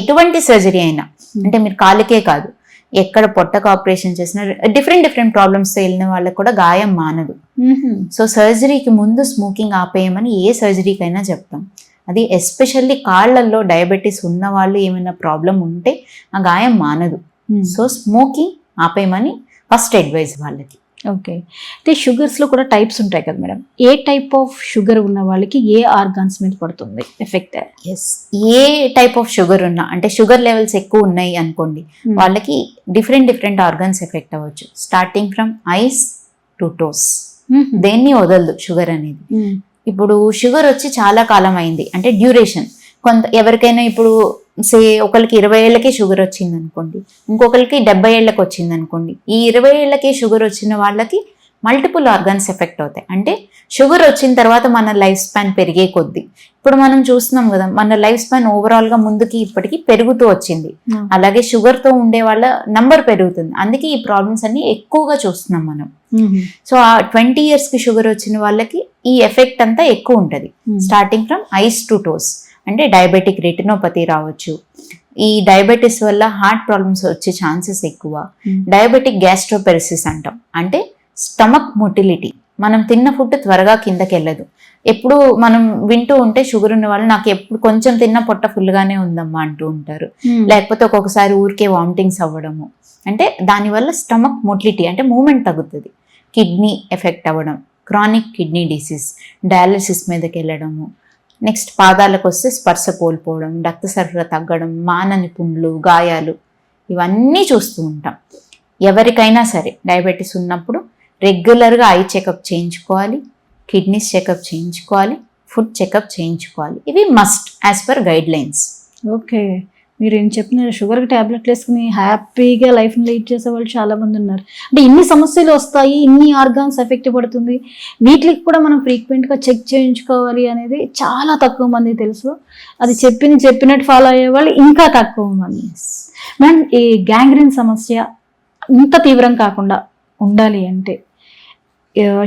ఎటువంటి సర్జరీ అయినా, అంటే మీరు కాళ్ళకే కాదు ఎక్కడ పొట్టకు ఆపరేషన్ చేసిన డిఫరెంట్ ప్రాబ్లమ్స్తో వెళ్ళిన వాళ్ళకి కూడా గాయం మానదు. సో సర్జరీకి ముందు స్మోకింగ్ ఆపేయమని ఏ సర్జరీకైనా చెప్తాం. అది ఎస్పెషల్లీ కాళ్ళల్లో డయాబెటీస్ ఉన్న వాళ్ళు ఏమైనా ప్రాబ్లం ఉంటే ఆ గాయం మానదు. సో స్మోకింగ్ ఆపేయమని ఫస్ట్ అడ్వైస్ వాళ్ళకి. ఓకే, అయితే షుగర్స్లో కూడా టైప్స్ ఉంటాయి కదా మేడం, ఏ టైప్ ఆఫ్ షుగర్ ఉన్న వాళ్ళకి ఏ ఆర్గాన్స్ మీద పడుతుంది ఎఫెక్ట్? ఎస్, ఏ టైప్ ఆఫ్ షుగర్ ఉన్నా, అంటే షుగర్ లెవెల్స్ ఎక్కువ ఉన్నాయి అనుకోండి, వాళ్ళకి డిఫరెంట్ ఆర్గాన్స్ ఎఫెక్ట్ అవ్వచ్చు. Starting from eyes to toes, దేన్ని వదలదు షుగర్ అనేది. ఇప్పుడు షుగర్ వచ్చి చాలా కాలం అయింది అంటే డ్యూరేషన్, ఎవరికైనా ఇప్పుడు సే ఒకరికి 20 ఏళ్ళకే షుగర్ వచ్చింది అనుకోండి, ఇంకొకరికి 70 ఏళ్ళకి వచ్చింది అనుకోండి. ఈ 20 ఏళ్ళకే షుగర్ వచ్చిన వాళ్ళకి మల్టిపుల్ ఆర్గాన్స్ ఎఫెక్ట్ అవుతాయి. అంటే షుగర్ వచ్చిన తర్వాత మన లైఫ్ స్పాన్ పెరిగే కొద్దీ, ఇప్పుడు మనం చూస్తున్నాం కదా, మన లైఫ్ స్పాన్ ఓవరాల్ గా ముందుకి ఇప్పటికి పెరుగుతూ వచ్చింది. అలాగే షుగర్ తో ఉండే వాళ్ళ నంబర్ పెరుగుతుంది. అందుకే ఈ ప్రాబ్లమ్స్ అన్ని ఎక్కువగా చూస్తున్నాం మనం. సో ఆ 20 years కి షుగర్ వచ్చిన వాళ్ళకి ఈ ఎఫెక్ట్ అంతా ఎక్కువ ఉంటుంది. Starting from eyes to toes, అంటే డయాబెటిక్ రెటినోపతి రావచ్చు. ఈ డయాబెటీస్ వల్ల హార్ట్ ప్రాబ్లమ్స్ వచ్చే ఛాన్సెస్ ఎక్కువ. డయాబెటిక్ గ్యాస్ట్రోపెరిసిస్ అంటాం, అంటే స్టమక్ మొటిలిటీ, మనం తిన్న ఫుడ్ త్వరగా కిందకి వెళ్ళదు. ఎప్పుడు మనం వింటూ ఉంటే షుగర్ ఉన్న వాళ్ళు నాకు ఎప్పుడు కొంచెం తిన్న పొట్ట ఫుల్గానే ఉందమ్మా అంటూ ఉంటారు. లేకపోతే ఒక్కొక్కసారి ఊరికే వామిటింగ్స్ అవ్వడము. అంటే దానివల్ల స్టమక్ మొటిలిటీ అంటే మూమెంట్ తగ్గుతుంది. కిడ్నీ ఎఫెక్ట్ అవ్వడం, క్రానిక్ కిడ్నీ డిసీజ్, డయాలసిస్ మీదకి వెళ్ళడము. నెక్స్ట్ పాదాలకు వస్తే స్పర్శ కోల్పోవడం, రక్త సరఫరా తగ్గడం, మానని పుండ్లు, గాయాలు, ఇవన్నీ చూస్తూ ఉంటాం. ఎవరికైనా సరే డయాబెటీస్ ఉన్నప్పుడు రెగ్యులర్గా ఐ చెకప్ చేయించుకోవాలి, కిడ్నీస్ చెకప్ చేయించుకోవాలి, ఫుడ్ చెకప్ చేయించుకోవాలి. ఇవి must as per guide lines. Okay, మీరు ఏం చెప్పినారు, షుగర్కి ట్యాబ్లెట్లు వేసుకుని హ్యాపీగా లైఫ్ని లీడ్ చేసే వాళ్ళు చాలా మంది ఉన్నారు. అంటే ఇన్ని సమస్యలు వస్తాయి, ఇన్ని ఆర్గాన్స్ ఎఫెక్ట్ పడుతుంది, వీటికి కూడా మనం ఫ్రీక్వెంట్గా చెక్ చేయించుకోవాలి అనేది చాలా తక్కువ మంది తెలుసు. అది చెప్పినట్టు ఫాలో అయ్యే వాళ్ళు ఇంకా తక్కువ మంది. మ్యామ్, ఈ గ్యాంగ్రీన్ సమస్య ఇంత తీవ్రం కాకుండా ఉండాలి అంటే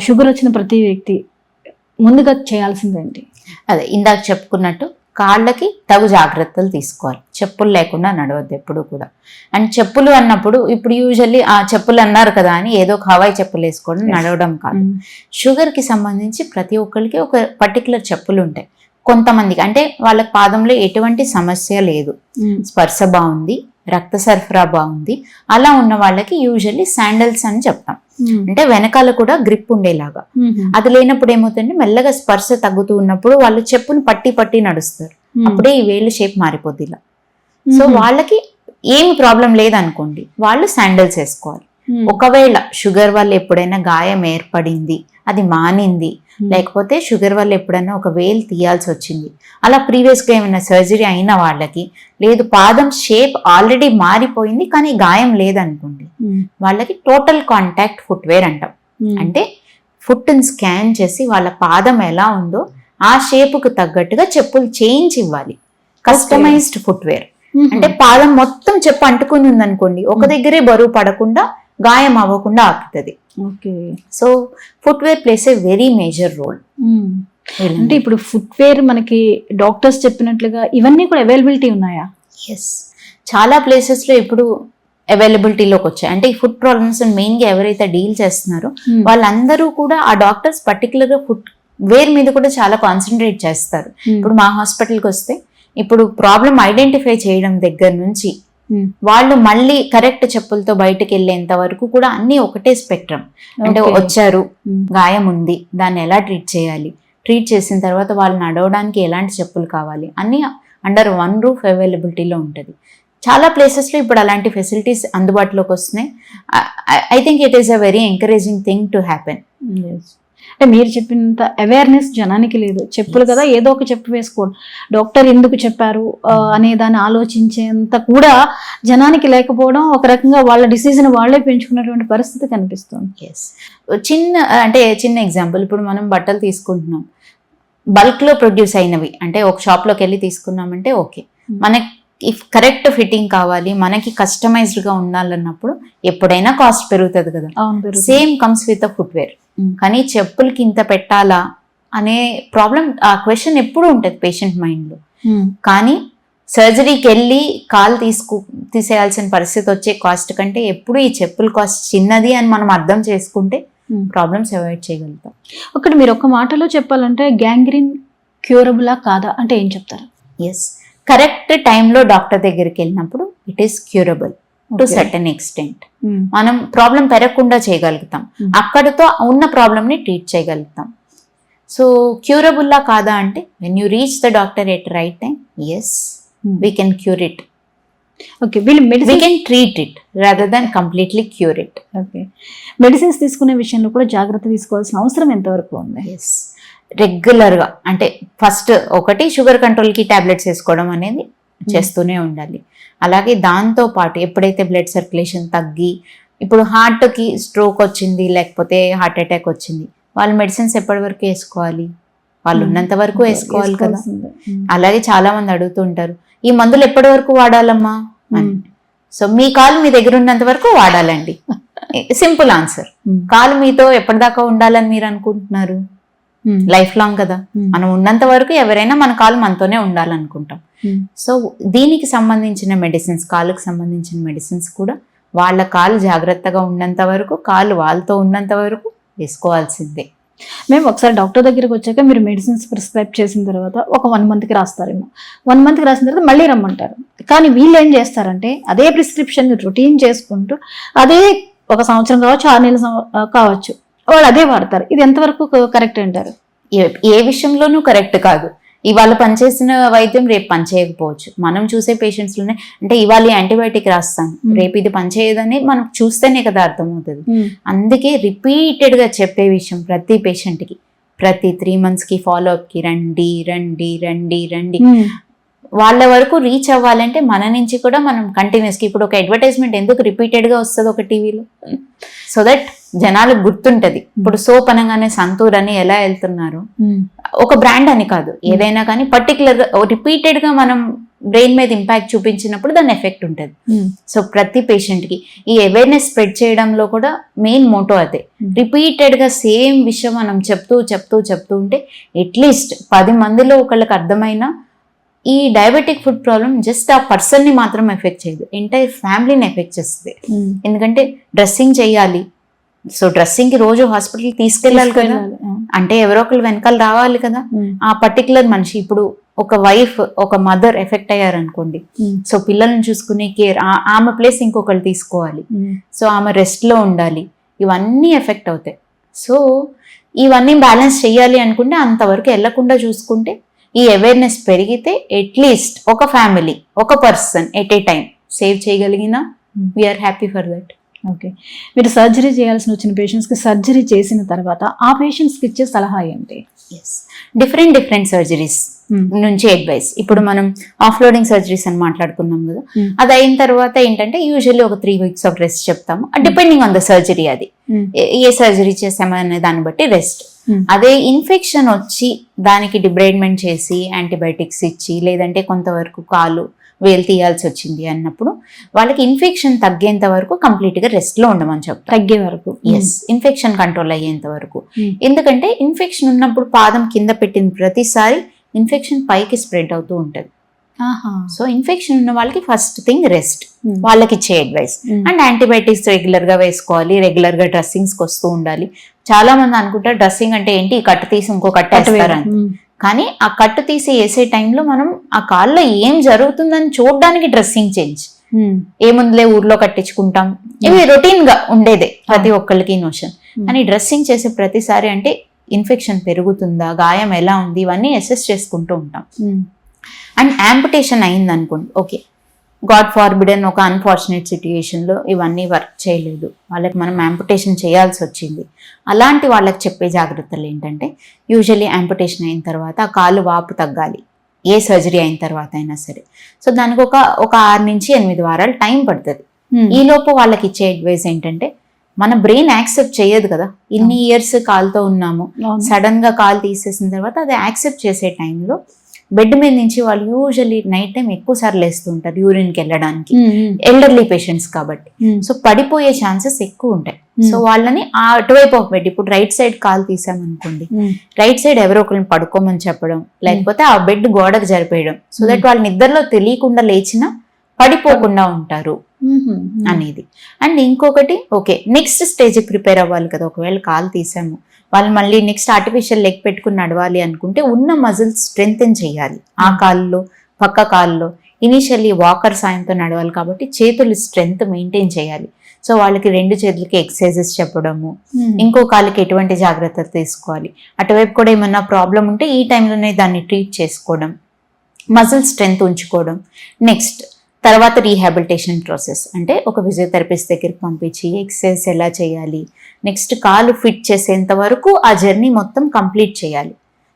షుగర్ వచ్చిన ప్రతి వ్యక్తి ముందుగా చేయాల్సిందేంటి? అదే ఇందాక చెప్పుకున్నట్టు కాళ్ళకి తగు జాగ్రత్తలు తీసుకోవాలి. చెప్పులు లేకుండా నడవద్దు ఎప్పుడు కూడా. అండ్ చెప్పులు అన్నప్పుడు ఇప్పుడు యూజువల్లీ ఆ చెప్పులు అన్నారు కదా అని ఏదో ఒక హవాయి చెప్పులు వేసుకోవడం నడవడం కాదు. షుగర్కి సంబంధించి ప్రతి ఒక్కరికి ఒక పర్టికులర్ చెప్పులు ఉంటాయి. కొంతమందికి అంటే వాళ్ళ పాదంలో ఎటువంటి సమస్య లేదు, స్పర్శ బాగుంది, రక్త సరఫరా బాగుంది, అలా ఉన్న వాళ్ళకి యూజువల్లీ శాండల్స్ అని చెప్తాం. అంటే వెనకాల కూడా గ్రిప్ ఉండేలాగా. అది లేనప్పుడు ఏమవుతుందంటే మెల్లగా స్పర్శ తగ్గుతూ ఉన్నప్పుడు వాళ్ళు చెప్పును పట్టి నడుస్తారు. అప్పుడే ఈ వేలు షేప్ మారిపోద్ది ఇలా. సో వాళ్ళకి ఏమి ప్రాబ్లం లేదనుకోండి, వాళ్ళు శాండల్స్ వేసుకోవాలి. ఒకవేళ షుగర్ వల్ల ఎప్పుడైనా గాయం ఏర్పడింది, అది మానింది, లేకపోతే షుగర్ వల్ల ఎప్పుడైనా ఒక వేలు తీయాల్సి వచ్చింది, అలా ప్రీవియస్గా ఏమైనా సర్జరీ అయిన వాళ్ళకి, లేదు పాదం షేప్ ఆల్రెడీ మారిపోయింది కానీ గాయం లేదనుకోండి, వాళ్ళకి టోటల్ కాంటాక్ట్ ఫుట్వేర్ అంటాం. అంటే ఫుట్ని స్కాన్ చేసి వాళ్ళ పాదం ఎలా ఉందో ఆ షేపుకు తగ్గట్టుగా చెప్పులు చేంజ్ ఇవ్వాలి. కస్టమైజ్డ్ ఫుట్వేర్ అంటే పాదం మొత్తం చెప్పు అంటుకుని ఉందనుకోండి, ఒక దగ్గరే బరువు పడకుండా గాయం అవ్వకుండా ఆపుతుంది. So footwear plays a very major role. అంటే ఇప్పుడు ఫుట్వేర్ మనకి డాక్టర్స్ చెప్పినట్లుగా ఇవన్నీ కూడా అవైలబిలిటీ ఉన్నాయా? ఎస్, చాలా ప్లేసెస్లో ఇప్పుడు అవైలబిలిటీలోకి వచ్చాయి. అంటే ఈ ఫుడ్ ప్రాబ్లమ్స్ మెయిన్గా ఎవరైతే డీల్ చేస్తున్నారో వాళ్ళందరూ కూడా ఆ డాక్టర్స్ పర్టికులర్గా ఫుట్ వేర్ మీద కూడా చాలా కాన్సన్ట్రేట్ చేస్తారు. ఇప్పుడు మా హాస్పిటల్కి వస్తే ఇప్పుడు ప్రాబ్లం ఐడెంటిఫై చేయడం దగ్గర నుంచి వాళ్ళు మళ్ళీ కరెక్ట్ చెప్పులతో బయటకు వెళ్ళేంత వరకు కూడా అన్ని ఒకటే స్పెక్ట్రమ్. అంటే వచ్చారు, గాయం ఉంది, దాన్ని ఎలా ట్రీట్ చేయాలి, ట్రీట్ చేసిన తర్వాత వాళ్ళు నడవడానికి ఎలాంటి చెప్పులు కావాలి, అన్ని అండర్ వన్ రూఫ్ అవైలబిలిటీలో ఉంటుంది. చాలా ప్లేసెస్లో ఇప్పుడు అలాంటి ఫెసిలిటీస్ అందుబాటులోకి వస్తున్నాయి. I think it is a very encouraging thing to happen. అంటే మీరు చెప్పినంత అవేర్నెస్ జనానికి లేదు. చెప్పులు కదా, ఏదో ఒక చెప్పు వేసుకోండి, డాక్టర్ ఎందుకు చెప్పారు అనే దాన్ని ఆలోచించేంత కూడా జనానికి లేకపోవడం, ఒక రకంగా వాళ్ళ డిసీజ్ని వాళ్ళే పెంచుకున్నటువంటి పరిస్థితి కనిపిస్తుంది. చిన్న ఎగ్జాంపుల్, ఇప్పుడు మనం బట్టలు తీసుకుంటున్నాం, బల్క్లో ప్రొడ్యూస్ అయినవి అంటే ఒక షాప్లోకి వెళ్ళి తీసుకున్నామంటే ఓకే, మనకి ఇఫ్ కరెక్ట్ ఫిట్టింగ్ కావాలి, మనకి కస్టమైజ్డ్గా ఉండాలన్నప్పుడు ఎప్పుడైనా కాస్ట్ పెరుగుతుంది కదా. Same comes with a footwear. కానీ చెప్పులకి ఇంత పెట్టాలా అనే ప్రాబ్లం, ఆ క్వశ్చన్ ఎప్పుడు ఉంటుంది పేషెంట్ మైండ్లో. కానీ సర్జరీకి వెళ్ళి కాలు తీసేయాల్సిన పరిస్థితి వచ్చే కాస్ట్ కంటే ఎప్పుడు ఈ చెప్పుల కాస్ట్ చిన్నది అని మనం అర్థం చేసుకుంటే ప్రాబ్లమ్స్ అవాయిడ్ చేయగలుగుతాం. ఒకటి మీరు ఒక మాటలో చెప్పాలంటే గ్యాంగ్రీన్ క్యూరబులా కాదా అంటే ఏం చెప్తారు? ఎస్, కరెక్ట్ టైంలో డాక్టర్ దగ్గరికి వెళ్ళినప్పుడు it is curable to certain extent. మనం ప్రాబ్లం పెరగకుండా చేయగలుగుతాం, అక్కడితో ఉన్న ప్రాబ్లమ్ని ట్రీట్ చేయగలుగుతాం. సో క్యూరబుల్లా కాదా అంటే when you reach the doctor at right time, yes we can cure it. Okay, we can treat it rather than completely cure it. Okay, medicines తీసుకునే విషయంలో కూడా జాగ్రత్త తీసుకోవాల్సిన అవసరం ఎంతవరకు ఉంది? ఎస్, రెగ్యులర్గా అంటే ఫస్ట్ ఒకటి షుగర్ కంట్రోల్కి టాబ్లెట్స్ వేసుకోవడం అనేది చేస్తూనే ఉండాలి. అలాగే దాంతో పాటు ఎప్పుడైతే బ్లడ్ సర్క్యులేషన్ తగ్గి, ఇప్పుడు హార్ట్కి స్ట్రోక్ వచ్చింది లేకపోతే హార్ట్ అటాక్ వచ్చింది, వాళ్ళు మెడిసిన్స్ ఎప్పటి వరకు వేసుకోవాలి? వాళ్ళు ఉన్నంత వరకు వేసుకోవాలి కదా. అలాగే చాలా మంది అడుగుతూ ఉంటారు, ఈ మందులు ఎప్పటి వరకు వాడాలమ్మా అని. సో మీ కాలు మీ దగ్గర ఉన్నంత వరకు వాడాలండి. Simple answer. కాలు మీతో ఎప్పటిదాకా ఉండాలని మీరు అనుకుంటున్నారు? లైఫ్ లాంగ్ కదా. మనం ఉన్నంత వరకు ఎవరైనా మన కాలు మనతోనే ఉండాలనుకుంటాం. సో దీనికి సంబంధించిన మెడిసిన్స్, కాలుకి సంబంధించిన మెడిసిన్స్ కూడా వాళ్ళ కాలు జాగ్రత్తగా ఉన్నంత వరకు, కాలు వాళ్ళతో ఉన్నంత వరకు వేసుకోవాల్సిందే. మేము ఒకసారి డాక్టర్ దగ్గరికి వచ్చాక మీరు మెడిసిన్స్ ప్రిస్క్రైబ్ చేసిన తర్వాత ఒక 1 monthకి రాస్తారేమో, 1 monthకి రాసిన తర్వాత మళ్ళీ రమ్మంటారు. కానీ వీళ్ళు ఏం చేస్తారంటే అదే ప్రిస్క్రిప్షన్ రొటీన్ చేసుకుంటూ అదే 1 సంవత్సరం కావచ్చు, 6 నెలలు కావచ్చు, వాళ్ళు అదే వాడతారు. ఇది ఎంతవరకు కరెక్ట్ అంటారు? ఏ విషయంలోనూ కరెక్ట్ కాదు. ఇవాళ పనిచేసిన వైద్యం రేపు పనిచేయకపోవచ్చు. మనం చూసే పేషెంట్స్లోనే అంటే ఇవాళ యాంటీబయాటిక్ రాస్తాను, రేపు ఇది పనిచేయదని మనం చూస్తేనే కదా అర్థమవుతుంది. అందుకే రిపీటెడ్గా చెప్పే విషయం ప్రతి పేషెంట్కి, ప్రతి 3 monthsకి ఫాలోఅప్కి రండి రండి రండి రండి. వాళ్ళ వరకు రీచ్ అవ్వాలంటే మన నుంచి కూడా మనం కంటిన్యూస్గా, ఇప్పుడు ఒక అడ్వర్టైజ్మెంట్ ఎందుకు రిపీటెడ్గా వస్తుంది ఒక టీవీలో, సో దట్ జనాలకు గుర్తుంటది. ఇప్పుడు సోప్ అనగానే సంతూర్ అని ఎలా వెళ్తున్నారు, ఒక బ్రాండ్ అని కాదు, ఏదైనా కానీ పర్టికులర్ గా రిపీటెడ్ గా మనం బ్రెయిన్ మీద ఇంపాక్ట్ చూపించినప్పుడు దాని ఎఫెక్ట్ ఉంటుంది. సో ప్రతి పేషెంట్ కి ఈ అవేర్నెస్ స్ప్రెడ్ చేయడంలో కూడా మెయిన్ మోటో అదే. రిపీటెడ్ గా సేమ్ విషయం మనం చెప్తూ చెప్తూ చెప్తూ ఉంటే అట్లీస్ట్ 10 మందిలో ఒకళ్ళకి అర్థమైనా ఈ డయాబెటిక్ ఫుడ్ ప్రాబ్లం జస్ట్ ఆ పర్సన్ ని మాత్రం ఎఫెక్ట్ చేయదు, ఎంటైర్ ఫ్యామిలీని ఎఫెక్ట్ చేస్తుంది. ఎందుకంటే డ్రెస్సింగ్ చేయాలి, సో డ్రెస్సింగ్ కి రోజు హాస్పిటల్ తీసుకెళ్ళాలి కదా, అంటే ఎవరో ఒకరు వెనకాల రావాలి కదా. ఆ పర్టికులర్ మనిషి, ఇప్పుడు ఒక వైఫ్ ఒక మదర్ ఎఫెక్ట్ అయ్యారనుకోండి, సో పిల్లల్ని చూసుకునే కేర్ ఆమె ప్లేస్ ఇంకొకరు తీసుకోవాలి, సో ఆమె రెస్ట్ లో ఉండాలి, ఇవన్నీ ఎఫెక్ట్ అవుతాయి. సో ఇవన్నీ బ్యాలెన్స్ చేయాలి అనుకుంటే అంతవరకు వెళ్లకుండా చూసుకుంటే ఈ అవేర్నెస్ పెరిగితే అట్లీస్ట్ ఒక ఫ్యామిలీ, ఒక person at a time save చేయగలిగినా we are happy for that. Okay, మీరు సర్జరీ చేయాల్సిన వచ్చిన పేషెంట్స్కి సర్జరీ చేసిన తర్వాత ఆ పేషెంట్స్కి ఇచ్చే సలహా ఏంటి? డిఫరెంట్ సర్జరీస్ నుంచి అడ్వైస్. ఇప్పుడు మనం ఆఫ్లోడింగ్ సర్జరీస్ అని మాట్లాడుకున్నాం కదా, అది అయిన తర్వాత ఏంటంటే యూజువల్లీ ఒక 3 weeks ఆఫ్ రెస్ట్ చెప్తాము, డిపెండింగ్ ఆన్ ద సర్జరీ. అది ఏ సర్జరీ చేసామనే దాన్ని బట్టి రెస్ట్. అదే ఇన్ఫెక్షన్ వచ్చి దానికి డిబ్రైడ్మెంట్ చేసి యాంటీబయాటిక్స్ ఇచ్చి, లేదంటే కొంతవరకు కాలు వేలు తీయాల్సి వచ్చింది అన్నప్పుడు వాళ్ళకి ఇన్ఫెక్షన్ తగ్గేంత వరకు కంప్లీట్ గా రెస్ట్ లో ఉండమని చెప్తారు. తగ్గే వరకు, ఇన్ఫెక్షన్ కంట్రోల్ అయ్యేంత వరకు. ఎందుకంటే ఇన్ఫెక్షన్ ఉన్నప్పుడు పాదం కింద పెట్టిన ప్రతిసారి ఇన్ఫెక్షన్ పైకి స్ప్రెడ్ అవుతూ ఉంటది. సో ఇన్ఫెక్షన్ ఉన్న వాళ్ళకి ఫస్ట్ థింగ్ రెస్ట్, వాళ్ళకి ఇచ్చే అడ్వైస్. అండ్ యాంటీబయాటిక్స్ రెగ్యులర్ గా వేసుకోవాలి, రెగ్యులర్ గా డ్రెస్సింగ్స్ కి వస్తూ ఉండాలి. చాలా మంది అనుకుంటారు డ్రెస్సింగ్ అంటే ఏంటి, ఈ కట్టు తీసి ఇంకో కట్టు వేస్తారని. కానీ ఆ కట్టు తీసి వేసే టైంలో మనం ఆ కాల్లో ఏం జరుగుతుందని చూడడానికి డ్రెస్సింగ్ చేంజ్, ఏముందిలే ఊర్లో కట్టించుకుంటాం, ఇవి రొటీన్ గా ఉండేదే ప్రతి ఒక్కరికి నోషన్. కానీ డ్రెస్సింగ్ చేసే ప్రతిసారి అంటే ఇన్ఫెక్షన్ పెరుగుతుందా, గాయం ఎలా ఉంది, ఇవన్నీ అసెస్ చేసుకుంటూ ఉంటాం. అండ్ యాంపుటేషన్ అయింది అనుకోండి, ఓకే గాడ్ ఫార్బిడెన్ ఒక అన్ఫార్చునేట్ సిచ్యుయేషన్లో ఇవన్నీ వర్క్ చేయలేదు, వాళ్ళకి మనం యాంపుటేషన్ చేయాల్సి వచ్చింది. అలాంటి వాళ్ళకి చెప్పే జాగ్రత్తలు ఏంటంటే, యూజువల్లీ యాంపుటేషన్ అయిన తర్వాత ఆ కాలు వాపు తగ్గాలి, ఏ సర్జరీ అయిన తర్వాత అయినా సరే. సో దానికి ఒక 6 నుంచి 8 వారాలు టైం పడుతుంది. ఈ లోపు వాళ్ళకి ఇచ్చే అడ్వైస్ ఏంటంటే, మన బ్రెయిన్ యాక్సెప్ట్ చేయదు కదా, ఇన్ని ఇయర్స్ కాలుతో ఉన్నాము, సడన్ గా కాలు తీసేసిన తర్వాత అది యాక్సెప్ట్ చేసే టైంలో బెడ్ మీద నుంచి వాళ్ళు యూజువల్లీ నైట్ టైం ఎక్కువ సార్లు వేస్తూ ఉంటారు యూరిన్కి వెళ్ళడానికి, ఎల్డర్లీ పేషెంట్స్ కాబట్టి. సో పడిపోయే ఛాన్సెస్ ఎక్కువ ఉంటాయి. సో వాళ్ళని అటువైపు ఒక బెడ్, ఇప్పుడు రైట్ సైడ్ కాలు తీసామనుకోండి, రైట్ సైడ్ ఎవరో ఒకరిని పడుకోమని చెప్పడం, లేకపోతే ఆ బెడ్ గోడకు జరిపేయడం, సో దట్ వాళ్ళ నిద్రలో తెలియకుండా లేచినా పడిపోకుండా ఉంటారు అనేది. అండ్ ఇంకొకటి, ఓకే నెక్స్ట్ స్టేజ్ ప్రిపేర్ అవ్వాలి కదా, ఒకవేళ కాలు తీసాము వాళ్ళు మళ్ళీ నెక్స్ట్ ఆర్టిఫిషియల్ లెగ్ పెట్టుకుని నడవాలి అనుకుంటే ఉన్న మజిల్స్ స్ట్రెంగ్తెన్ చేయాలి. ఆ కాల్లో పక్క కాల్లో ఇనిషియల్లీ వాకర్ సాయంతో నడవాలి కాబట్టి చేతులు స్ట్రెంగ్త్ మెయింటైన్ చేయాలి. సో వాళ్ళకి 2 చేతులకి ఎక్సర్సైజెస్ చెప్పడము, ఇంకో కాళ్ళకి ఎటువంటి జాగ్రత్తలు తీసుకోవాలి, అటువైపు కూడా ఏమన్నా ప్రాబ్లం ఉంటే ఈ టైంలోనే దాన్ని ట్రీట్ చేసుకోవడం, మజిల్ స్ట్రెంగ్త్ ఉంచుకోవడం. నెక్స్ట్ తర్వాత రీహాబిలిటేషన్ ప్రాసెస్, అంటే ఒక ఫిజియోథెరపిస్ట్ దగ్గరికి పంపించి ఎక్సర్సైజ్ ఎలా చేయాలి, నెక్స్ట్ కాలు ఫిట్ చేసేంత వరకు ఆ జర్నీ మొత్తం కంప్లీట్ చేయాలి.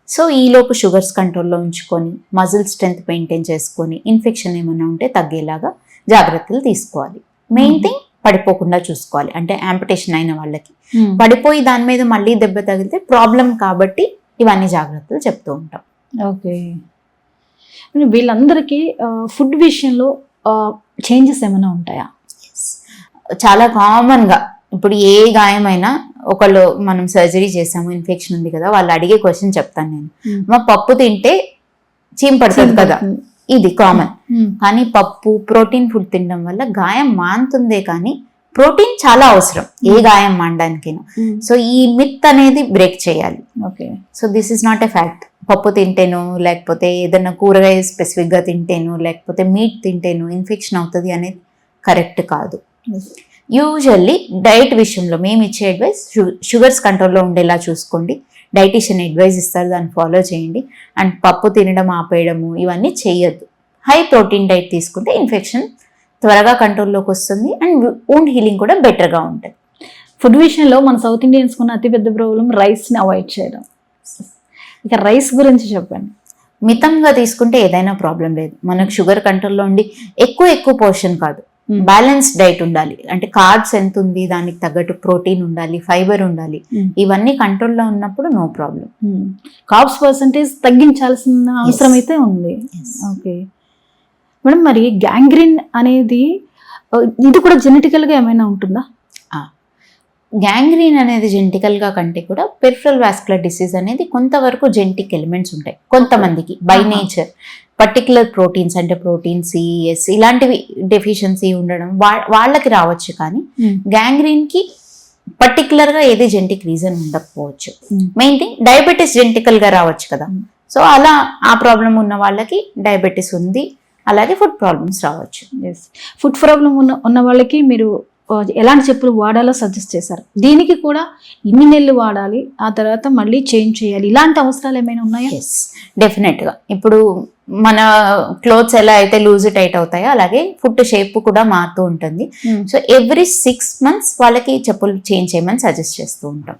సో ఈలోపు షుగర్స్ కంట్రోల్లో ఉంచుకొని, మజిల్ స్ట్రెంగ్త్ మెయింటైన్ చేసుకొని, ఇన్ఫెక్షన్ ఏమైనా ఉంటే తగ్గేలాగా జాగ్రత్తలు తీసుకోవాలి. మెయిన్ థింగ్ పడిపోకుండా చూసుకోవాలి. అంటే యాంపుటేషన్ అయిన వాళ్ళకి పడిపోయి దాని మీద మళ్ళీ దెబ్బ తగిలితే ప్రాబ్లం కాబట్టి ఇవన్నీ జాగ్రత్తలు చెప్తూ ఉంటాం. ఓకే, వీళ్ళందరికీ ఫుడ్ విషయంలో చేంజెస్ ఏమైనా ఉంటాయా? చాలా కామన్గా ఇప్పుడు ఏ గాయమైనా ఒకళ్ళు మనం సర్జరీ చేసాము, ఇన్ఫెక్షన్ ఉంది కదా, వాళ్ళు అడిగే క్వశ్చన్ చెప్తాను నేను, మా పప్పు తింటే చీమ పడుతుంది కదా, ఇది కామన్. కానీ పప్పు ప్రోటీన్ ఫుడ్ తినడం వల్ల గాయం మానుతుందే కానీ ప్రోటీన్ చాలా అవసరం ఏ గాయం మానడానికైనా. సో ఈ మిత్ అనేది బ్రేక్ చేయాలి. Okay. So this is not a fact. పప్పు తింటేను, లేకపోతే ఏదైనా కూరగాయ స్పెసిఫిక్గా తింటేను, లేకపోతే మీట్ తింటేను ఇన్ఫెక్షన్ అవుతుంది అనేది కరెక్ట్ కాదు. యూజువల్లీ డైట్ విషయంలో మేము ఇచ్చే అడ్వైస్ షుగర్స్ కంట్రోల్లో ఉండేలా చూసుకోండి. డైటీషియన్ అడ్వైస్ ఇస్తారు, దాన్ని ఫాలో చేయండి. అండ్ పప్పు తినడం ఆపేయడము ఇవన్నీ చేయొద్దు. హై ప్రోటీన్ డైట్ తీసుకుంటే ఇన్ఫెక్షన్ త్వరగా కంట్రోల్లోకి వస్తుంది అండ్ వూండ్ హీలింగ్ కూడా బెటర్గా ఉంటుంది. ఫుడ్ విషయంలో మన సౌత్ ఇండియన్స్ కున్న అతిపెద్ద ప్రాబ్లం రైస్ని అవాయిడ్ చేయడం. ఇక రైస్ గురించి చెప్పండి. మితంగా తీసుకుంటే ఏదైనా ప్రాబ్లం లేదు. మనకు షుగర్ కంట్రోల్లో ఉండి ఎక్కువ పోర్షన్ కాదు, బ్యాలెన్స్ డైట్ ఉండాలి. అంటే కార్బ్స్ ఎంత ఉంది, దానికి తగ్గట్టు ప్రోటీన్ ఉండాలి, ఫైబర్ ఉండాలి. ఇవన్నీ కంట్రోల్లో ఉన్నప్పుడు నో ప్రాబ్లం. కార్బ్స్ పర్సంటేజ్ తగ్గించాల్సిన అవసరం అయితే ఉంది. ఓకే మేడం, మరి గ్యాంగ్రీన్ అనేది ఇది కూడా జెనెటికల్గా ఏమైనా ఉంటుందా? గ్యాంగ్రీన్ అనేది జెనెటికల్గా కంటే కూడా పెరిఫరల్ వాస్కులర్ డిసీజ్ అనేది కొంతవరకు జెనెటిక్ ఎలిమెంట్స్ ఉంటాయి కొంతమందికి బై నేచర్. పర్టికులర్ ప్రోటీన్స్ అంటే ప్రోటీన్ సి, ఎస్ ఇలాంటివి డెఫిషియన్సీ ఉండడం వాళ్ళకి రావచ్చు. కానీ గ్యాంగ్రీన్కి పర్టికులర్గా ఏది జెనెటిక్ రీజన్ ఉండకపోవచ్చు. మెయిన్ థింగ్ డయాబెటీస్ జెనెటికల్గా రావచ్చు కదా. సో అలా ఆ ప్రాబ్లం ఉన్న వాళ్ళకి డయాబెటీస్ ఉంది, అలాగే ఫుడ్ ప్రాబ్లమ్స్ రావచ్చు. ఫుడ్ ప్రాబ్లం ఉన్న వాళ్ళకి మీరు ఎలాంటి చెప్పులు వాడాలో సజెస్ట్ చేశారు. దీనికి కూడా ఇన్ని నెలలు వాడాలి, ఆ తర్వాత మళ్ళీ చేంజ్ చేయాలి, ఇలాంటి అవసరాలు ఏమైనా ఉన్నాయా? ఎస్, డెఫినెట్గా. ఇప్పుడు మన క్లోత్స్ ఎలా అయితే లూజ్ టైట్ అవుతాయో అలాగే ఫుట్ షేప్ కూడా మారుతూ ఉంటుంది. సో ఎవ్రీ 6 months వాళ్ళకి చెప్పులు చేంజ్ చేయమని సజెస్ట్ చేస్తూ ఉంటాం.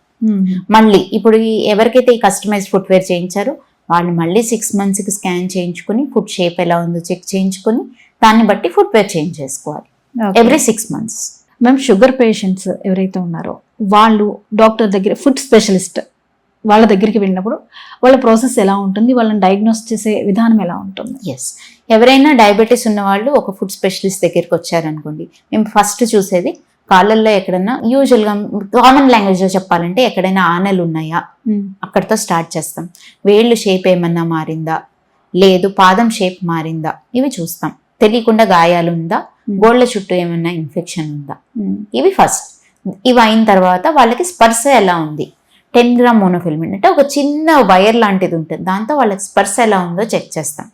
మళ్ళీ ఇప్పుడు ఎవరికైతే ఈ కస్టమైజ్డ్ ఫుట్వేర్ చేయించారో వాళ్ళు మళ్ళీ 6 monthsకి స్కాన్ చేయించుకుని ఫుట్ షేప్ ఎలా ఉందో చెక్ చేయించుకుని దాన్ని బట్టి ఫుట్వేర్ చేంజ్ చేసుకోవాలి ఎవ్రీ 6 months. మేము షుగర్ పేషెంట్స్ ఎవరైతే ఉన్నారో వాళ్ళు డాక్టర్ దగ్గర, ఫుడ్ స్పెషలిస్ట్ వాళ్ళ దగ్గరికి వెళ్ళినప్పుడు వాళ్ళ ప్రాసెస్ ఎలా ఉంటుంది, వాళ్ళని డయాగ్నోస్ చేసే విధానం ఎలా ఉంటుంది? ఎస్, ఎవరైనా డయాబెటీస్ ఉన్న వాళ్ళు ఒక ఫుడ్ స్పెషలిస్ట్ దగ్గరికి వచ్చారనుకోండి, మేము ఫస్ట్ చూసేది కాళ్ళల్లో ఎక్కడన్నా, యూజువల్గా కామన్ లాంగ్వేజ్లో చెప్పాలంటే ఎక్కడైనా ఆనలు ఉన్నాయా అక్కడితో స్టార్ట్ చేస్తాం. వేళ్ళు షేప్ ఏమన్నా మారిందా, లేదు పాదం షేప్ మారిందా, ఇవి చూస్తాం. తెలియకుండా గాయాలు ఉందా, గోళ్ళ చుట్టూ ఏమన్నా ఇన్ఫెక్షన్ ఉందా, ఇవి ఫస్ట్. ఇవి అయిన తర్వాత వాళ్ళకి స్పర్శ ఎలా ఉంది, 10 gram మోనోఫిలమెంట్ అంటే ఒక చిన్న వైర్ లాంటిది ఉంటుంది, దాంతో వాళ్ళకి స్పర్శ ఎలా ఉందో చెక్ చేస్తాం.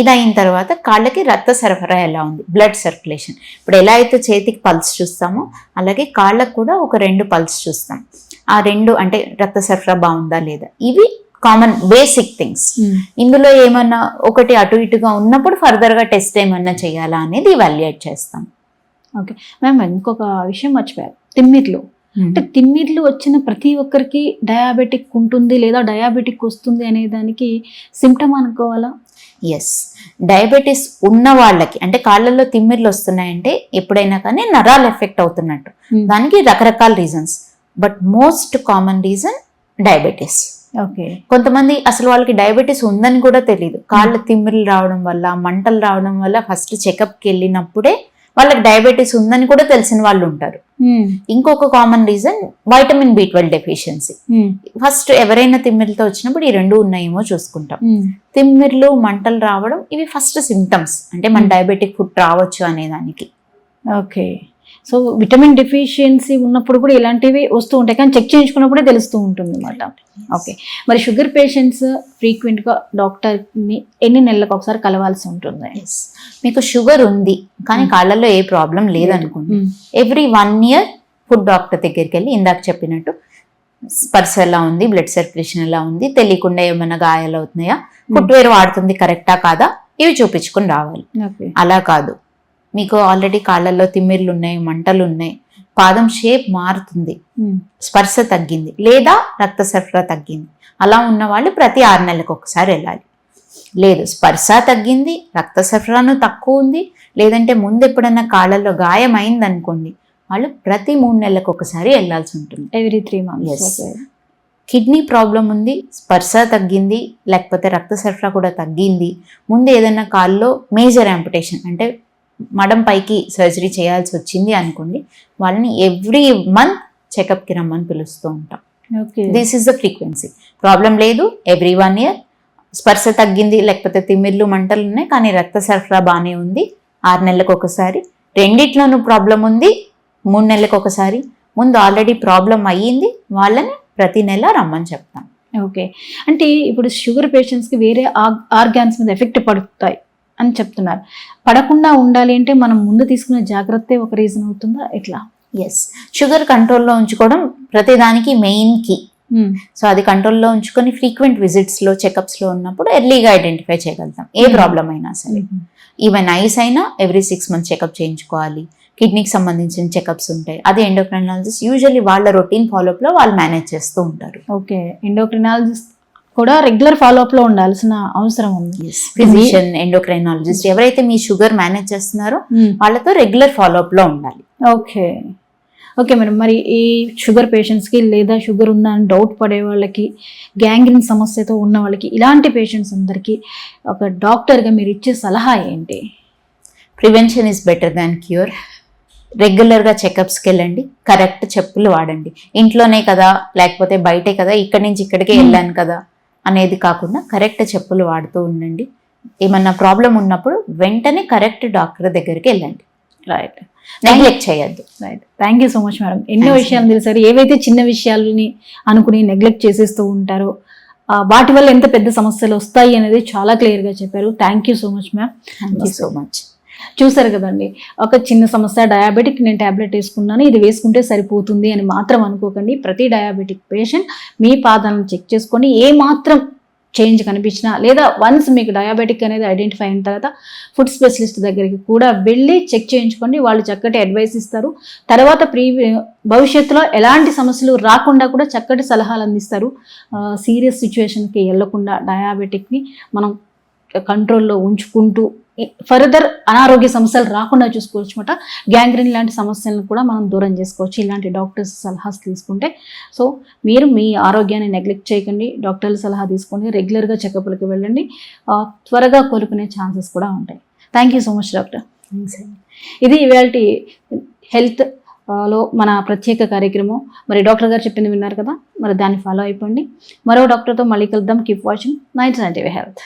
ఇది అయిన తర్వాత కాళ్ళకి రక్త సరఫరా ఎలా ఉంది, బ్లడ్ సర్క్యులేషన్. ఇప్పుడు ఎలా అయితే చేతికి పల్స్ చూస్తామో అలాగే కాళ్ళకు కూడా ఒక 2 పల్స్ చూస్తాం. ఆ 2 అంటే రక్త సరఫరా బాగుందా లేదా, ఇవి కామన్ బేసిక్ థింగ్స్. ఇందులో ఏమన్నా ఒకటి అటు ఇటుగా ఉన్నప్పుడు ఫర్దర్గా టెస్ట్ ఏమన్నా చేయాలా అనేది ఇవాల్యుయేట్ చేస్తాం. ఓకే మ్యామ్, ఇంకొక విషయం మర్చిపోయారు, తిమ్మిర్లు. అంటే తిమ్మిర్లు వచ్చిన ప్రతి ఒక్కరికి డయాబెటిక్ ఉంటుంది లేదా డయాబెటిక్ వస్తుంది అనే దానికి సిమ్టమ్ అనుకోవాలా? ఎస్, డయాబెటీస్ ఉన్న వాళ్ళకి అంటే కాళ్ళల్లో తిమ్మిర్లు వస్తున్నాయంటే ఎప్పుడైనా కానీ నరాలు ఎఫెక్ట్ అవుతున్నట్టు. దానికి రకరకాల reasons, but most common reason diabetes. Okay, కొంతమంది అసలు వాళ్ళకి డయాబెటీస్ ఉందని కూడా తెలియదు. కాళ్ళ తిమ్మిర్లు రావడం వల్ల, మంటలు రావడం వల్ల ఫస్ట్ చెకప్కి వెళ్ళినప్పుడే వాళ్ళకి డయాబెటీస్ ఉందని కూడా తెలిసిన వాళ్ళు ఉంటారు. ఇంకొక common reason vitamin B12 deficiency. First ఎవరైనా తిమ్మిర్లతో వచ్చినప్పుడు ఈ 2 ఉన్నాయేమో చూసుకుంటాం. తిమ్మిర్లు, మంటలు రావడం ఇవి ఫస్ట్ సిమ్టమ్స్, అంటే మన డయాబెటిక్ ఫుడ్ రావచ్చు అనేదానికి. ఓకే, సో విటమిన్ డెఫిషియన్సీ ఉన్నప్పుడు కూడా ఇలాంటివి వస్తూ ఉంటాయి, కానీ చెక్ చేయించుకున్నప్పుడే తెలుస్తూ ఉంటుంది అన్నమాట. ఓకే, మరి షుగర్ పేషెంట్స్ ఫ్రీక్వెంట్గా డాక్టర్ని ఎన్ని నెలలకు ఒకసారి కలవాల్సి ఉంటుంది? మీకు షుగర్ ఉంది కానీ కాళ్ళల్లో ఏ ప్రాబ్లం లేదనుకోండి, ఎవ్రీ 1 year ఫుడ్ డాక్టర్ దగ్గరికి వెళ్ళి ఇందాక చెప్పినట్టు స్పర్శ ఎలా ఉంది, బ్లడ్ సర్క్యులేషన్ ఎలా ఉంది, తెలియకుండా ఏమైనా గాయాలు అవుతున్నాయా, ఫుట్వేర్ వాడుతుంది కరెక్టా కాదా, ఇవి చూపించుకుని రావాలి. అలా కాదు, మీకు ఆల్రెడీ కాళ్ళల్లో తిమ్మిర్లు ఉన్నాయి, మంటలు ఉన్నాయి, పాదం షేప్ మారుతుంది, స్పర్శ తగ్గింది లేదా రక్త సరఫరా తగ్గింది, అలా ఉన్న వాళ్ళు ప్రతి 6 నెలలకు ఒకసారి వెళ్ళాలి. లేదు స్పర్శ తగ్గింది, రక్త సరఫరాను తక్కువ ఉంది, లేదంటే ముందు ఎప్పుడన్నా కాళ్ళల్లో గాయం అయింది అనుకోండి, వాళ్ళు ప్రతి 3 నెలలకు ఒకసారి వెళ్ళాల్సి ఉంటుంది. Every 3 months. కిడ్నీ ప్రాబ్లం ఉంది, స్పర్శ తగ్గింది, లేకపోతే రక్త సరఫరా కూడా తగ్గింది, ముందు ఏదైనా కాల్లో మేజర్ యాంపుటేషన్ అంటే మడం పైకి సర్జరీ చేయాల్సి వచ్చింది అనుకోండి, వాళ్ళని ఎవ్రీ మంత్ చెకప్కి రమ్మని పిలుస్తూ ఉంటాం. This is the frequency. Problem లేదు, ఎవ్రీ 1 year. స్పర్శ తగ్గింది, లేకపోతే తిమ్మిర్లు మంటలు ఉన్నాయి కానీ రక్త సరఫరా బాగానే ఉంది, 6 నెలలకు ఒకసారి రెండిట్లోనూ ప్రాబ్లం ఉంది, 3 నెలలకు ఒకసారి, ముందు ఆల్రెడీ ప్రాబ్లం అయ్యింది, వాళ్ళని ప్రతి నెల రమ్మని చెప్తాం. ఓకే, అంటే ఇప్పుడు షుగర్ పేషెంట్స్కి వేరే ఆర్గాన్స్ మీద ఎఫెక్ట్ పడుతాయి అని చెప్తున్నారు. పడకుండా ఉండాలి అంటే మనం ముందు తీసుకునే జాగ్రత్త ఒక రీజన్ అవుతుందా, ఎట్లా? ఎస్, షుగర్ కంట్రోల్లో ఉంచుకోవడం ప్రతిదానికి మెయిన్ కీ. సో అది కంట్రోల్లో ఉంచుకొని ఫ్రీక్వెంట్ విజిట్స్లో, చెకప్స్లో ఉన్నప్పుడు ఎర్లీగా ఐడెంటిఫై చేయగలుగుతాం ఏ ప్రాబ్లం అయినా సరే. ఈవెన్ ఐస్ అయినా ఎవ్రీ 6 months చెకప్ చేయించుకోవాలి. కిడ్నీకి సంబంధించిన చెకప్స్ ఉంటాయి, అది ఎండోక్రైనాలజిస్ట్ యూజువల్లీ వాళ్ళ రొటీన్ ఫాలోఅప్లో వాళ్ళు మేనేజ్ చేస్తూ ఉంటారు. ఓకే, ఎండోక్రైనాలజిస్ట్ కూడా రెగ్యులర్ ఫాలోఅప్లో ఉండాల్సిన అవసరం ఉంది. ఫిజిషియన్, ఎండోక్రైనాలజిస్ట్ ఎవరైతే మీ షుగర్ మేనేజ్ చేస్తున్నారో వాళ్ళతో రెగ్యులర్ ఫాలోఅప్లో ఉండాలి. ఓకే ఓకే మేడం, మరి ఈ షుగర్ పేషెంట్స్కి లేదా షుగర్ ఉందా అని డౌట్ పడే వాళ్ళకి, గ్యాంగ్రీన్ సమస్యతో ఉన్న వాళ్ళకి, ఇలాంటి పేషెంట్స్ అందరికీ ఒక డాక్టర్గా మీరు ఇచ్చే సలహా ఏంటి? Prevention is better than cure. రెగ్యులర్గా చెకప్స్కి వెళ్ళండి, కరెక్ట్ చెప్పులు వాడండి. ఇంట్లోనే కదా, లేకపోతే బయటే కదా, ఇక్కడి నుంచి ఇక్కడికే వెళ్ళాను కదా అనేది కాకుండా కరెక్ట్ చెప్పులు వాడుతూ ఉండండి. ఏమన్నా ప్రాబ్లం ఉన్నప్పుడు వెంటనే కరెక్ట్ డాక్టర్ దగ్గరికి వెళ్ళండి. రైట్, నెగ్లెక్ట్ చేయొద్దు. Right, thank you so much madam. ఎన్నో విషయాలు తెలిసారు. ఏవైతే చిన్న విషయాలని అనుకుని నెగ్లెక్ట్ చేసేస్తూ ఉంటారో వాటి వల్ల ఎంత పెద్ద సమస్యలు వస్తాయి అనేది చాలా క్లియర్గా చెప్పారు. Thank you so much ma'am. Thank you so much. చూసారు కదండి, ఒక చిన్న సమస్య, డయాబెటిక్, నేను ట్యాబ్లెట్ వేసుకున్నాను, ఇది వేసుకుంటే సరిపోతుంది అని మాత్రం అనుకోకండి. ప్రతి డయాబెటిక్ పేషెంట్ మీ పాదాలను చెక్ చేసుకొని ఏ మాత్రం చేంజ్ కనిపించినా, లేదా వన్స్ మీకు డయాబెటిక్ అనేది ఐడెంటిఫై అయిన తర్వాత ఫుడ్ స్పెషలిస్ట్ దగ్గరికి కూడా వెళ్ళి చెక్ చేయించుకోండి. వాళ్ళు చక్కటి అడ్వైస్ ఇస్తారు. తర్వాత భవిష్యత్తులో ఎలాంటి సమస్యలు రాకుండా కూడా చక్కటి సలహాలు అందిస్తారు. సీరియస్ సిచ్యువేషన్కి వెళ్ళకుండా డయాబెటిక్ని మనం కంట్రోల్లో ఉంచుకుంటూ ఫర్దర్ అనారోగ్య సమస్యలు రాకుండా చూసుకోవచ్చు అనమాట. గ్యాంగ్రీన్ లాంటి సమస్యలను కూడా మనం దూరం చేసుకోవచ్చు ఇలాంటి డాక్టర్స్ సలహాస్ తీసుకుంటే. సో మీరు మీ ఆరోగ్యాన్ని నెగ్లెక్ట్ చేయకండి, డాక్టర్ల సలహా తీసుకోండి, రెగ్యులర్గా చెకప్లకి వెళ్ళండి. త్వరగా కోలుకునే ఛాన్సెస్ కూడా ఉంటాయి. Thank you so much doctor. ఇది ఇవాళ హెల్త్ లో మన ప్రత్యేక కార్యక్రమం. మరి డాక్టర్ గారు చెప్పింది విన్నారు కదా, మరి దాన్ని ఫాలో అయిపోండి. మరో డాక్టర్తో మళ్ళీ కలుద్దాం. Keep watching 99 TV Health.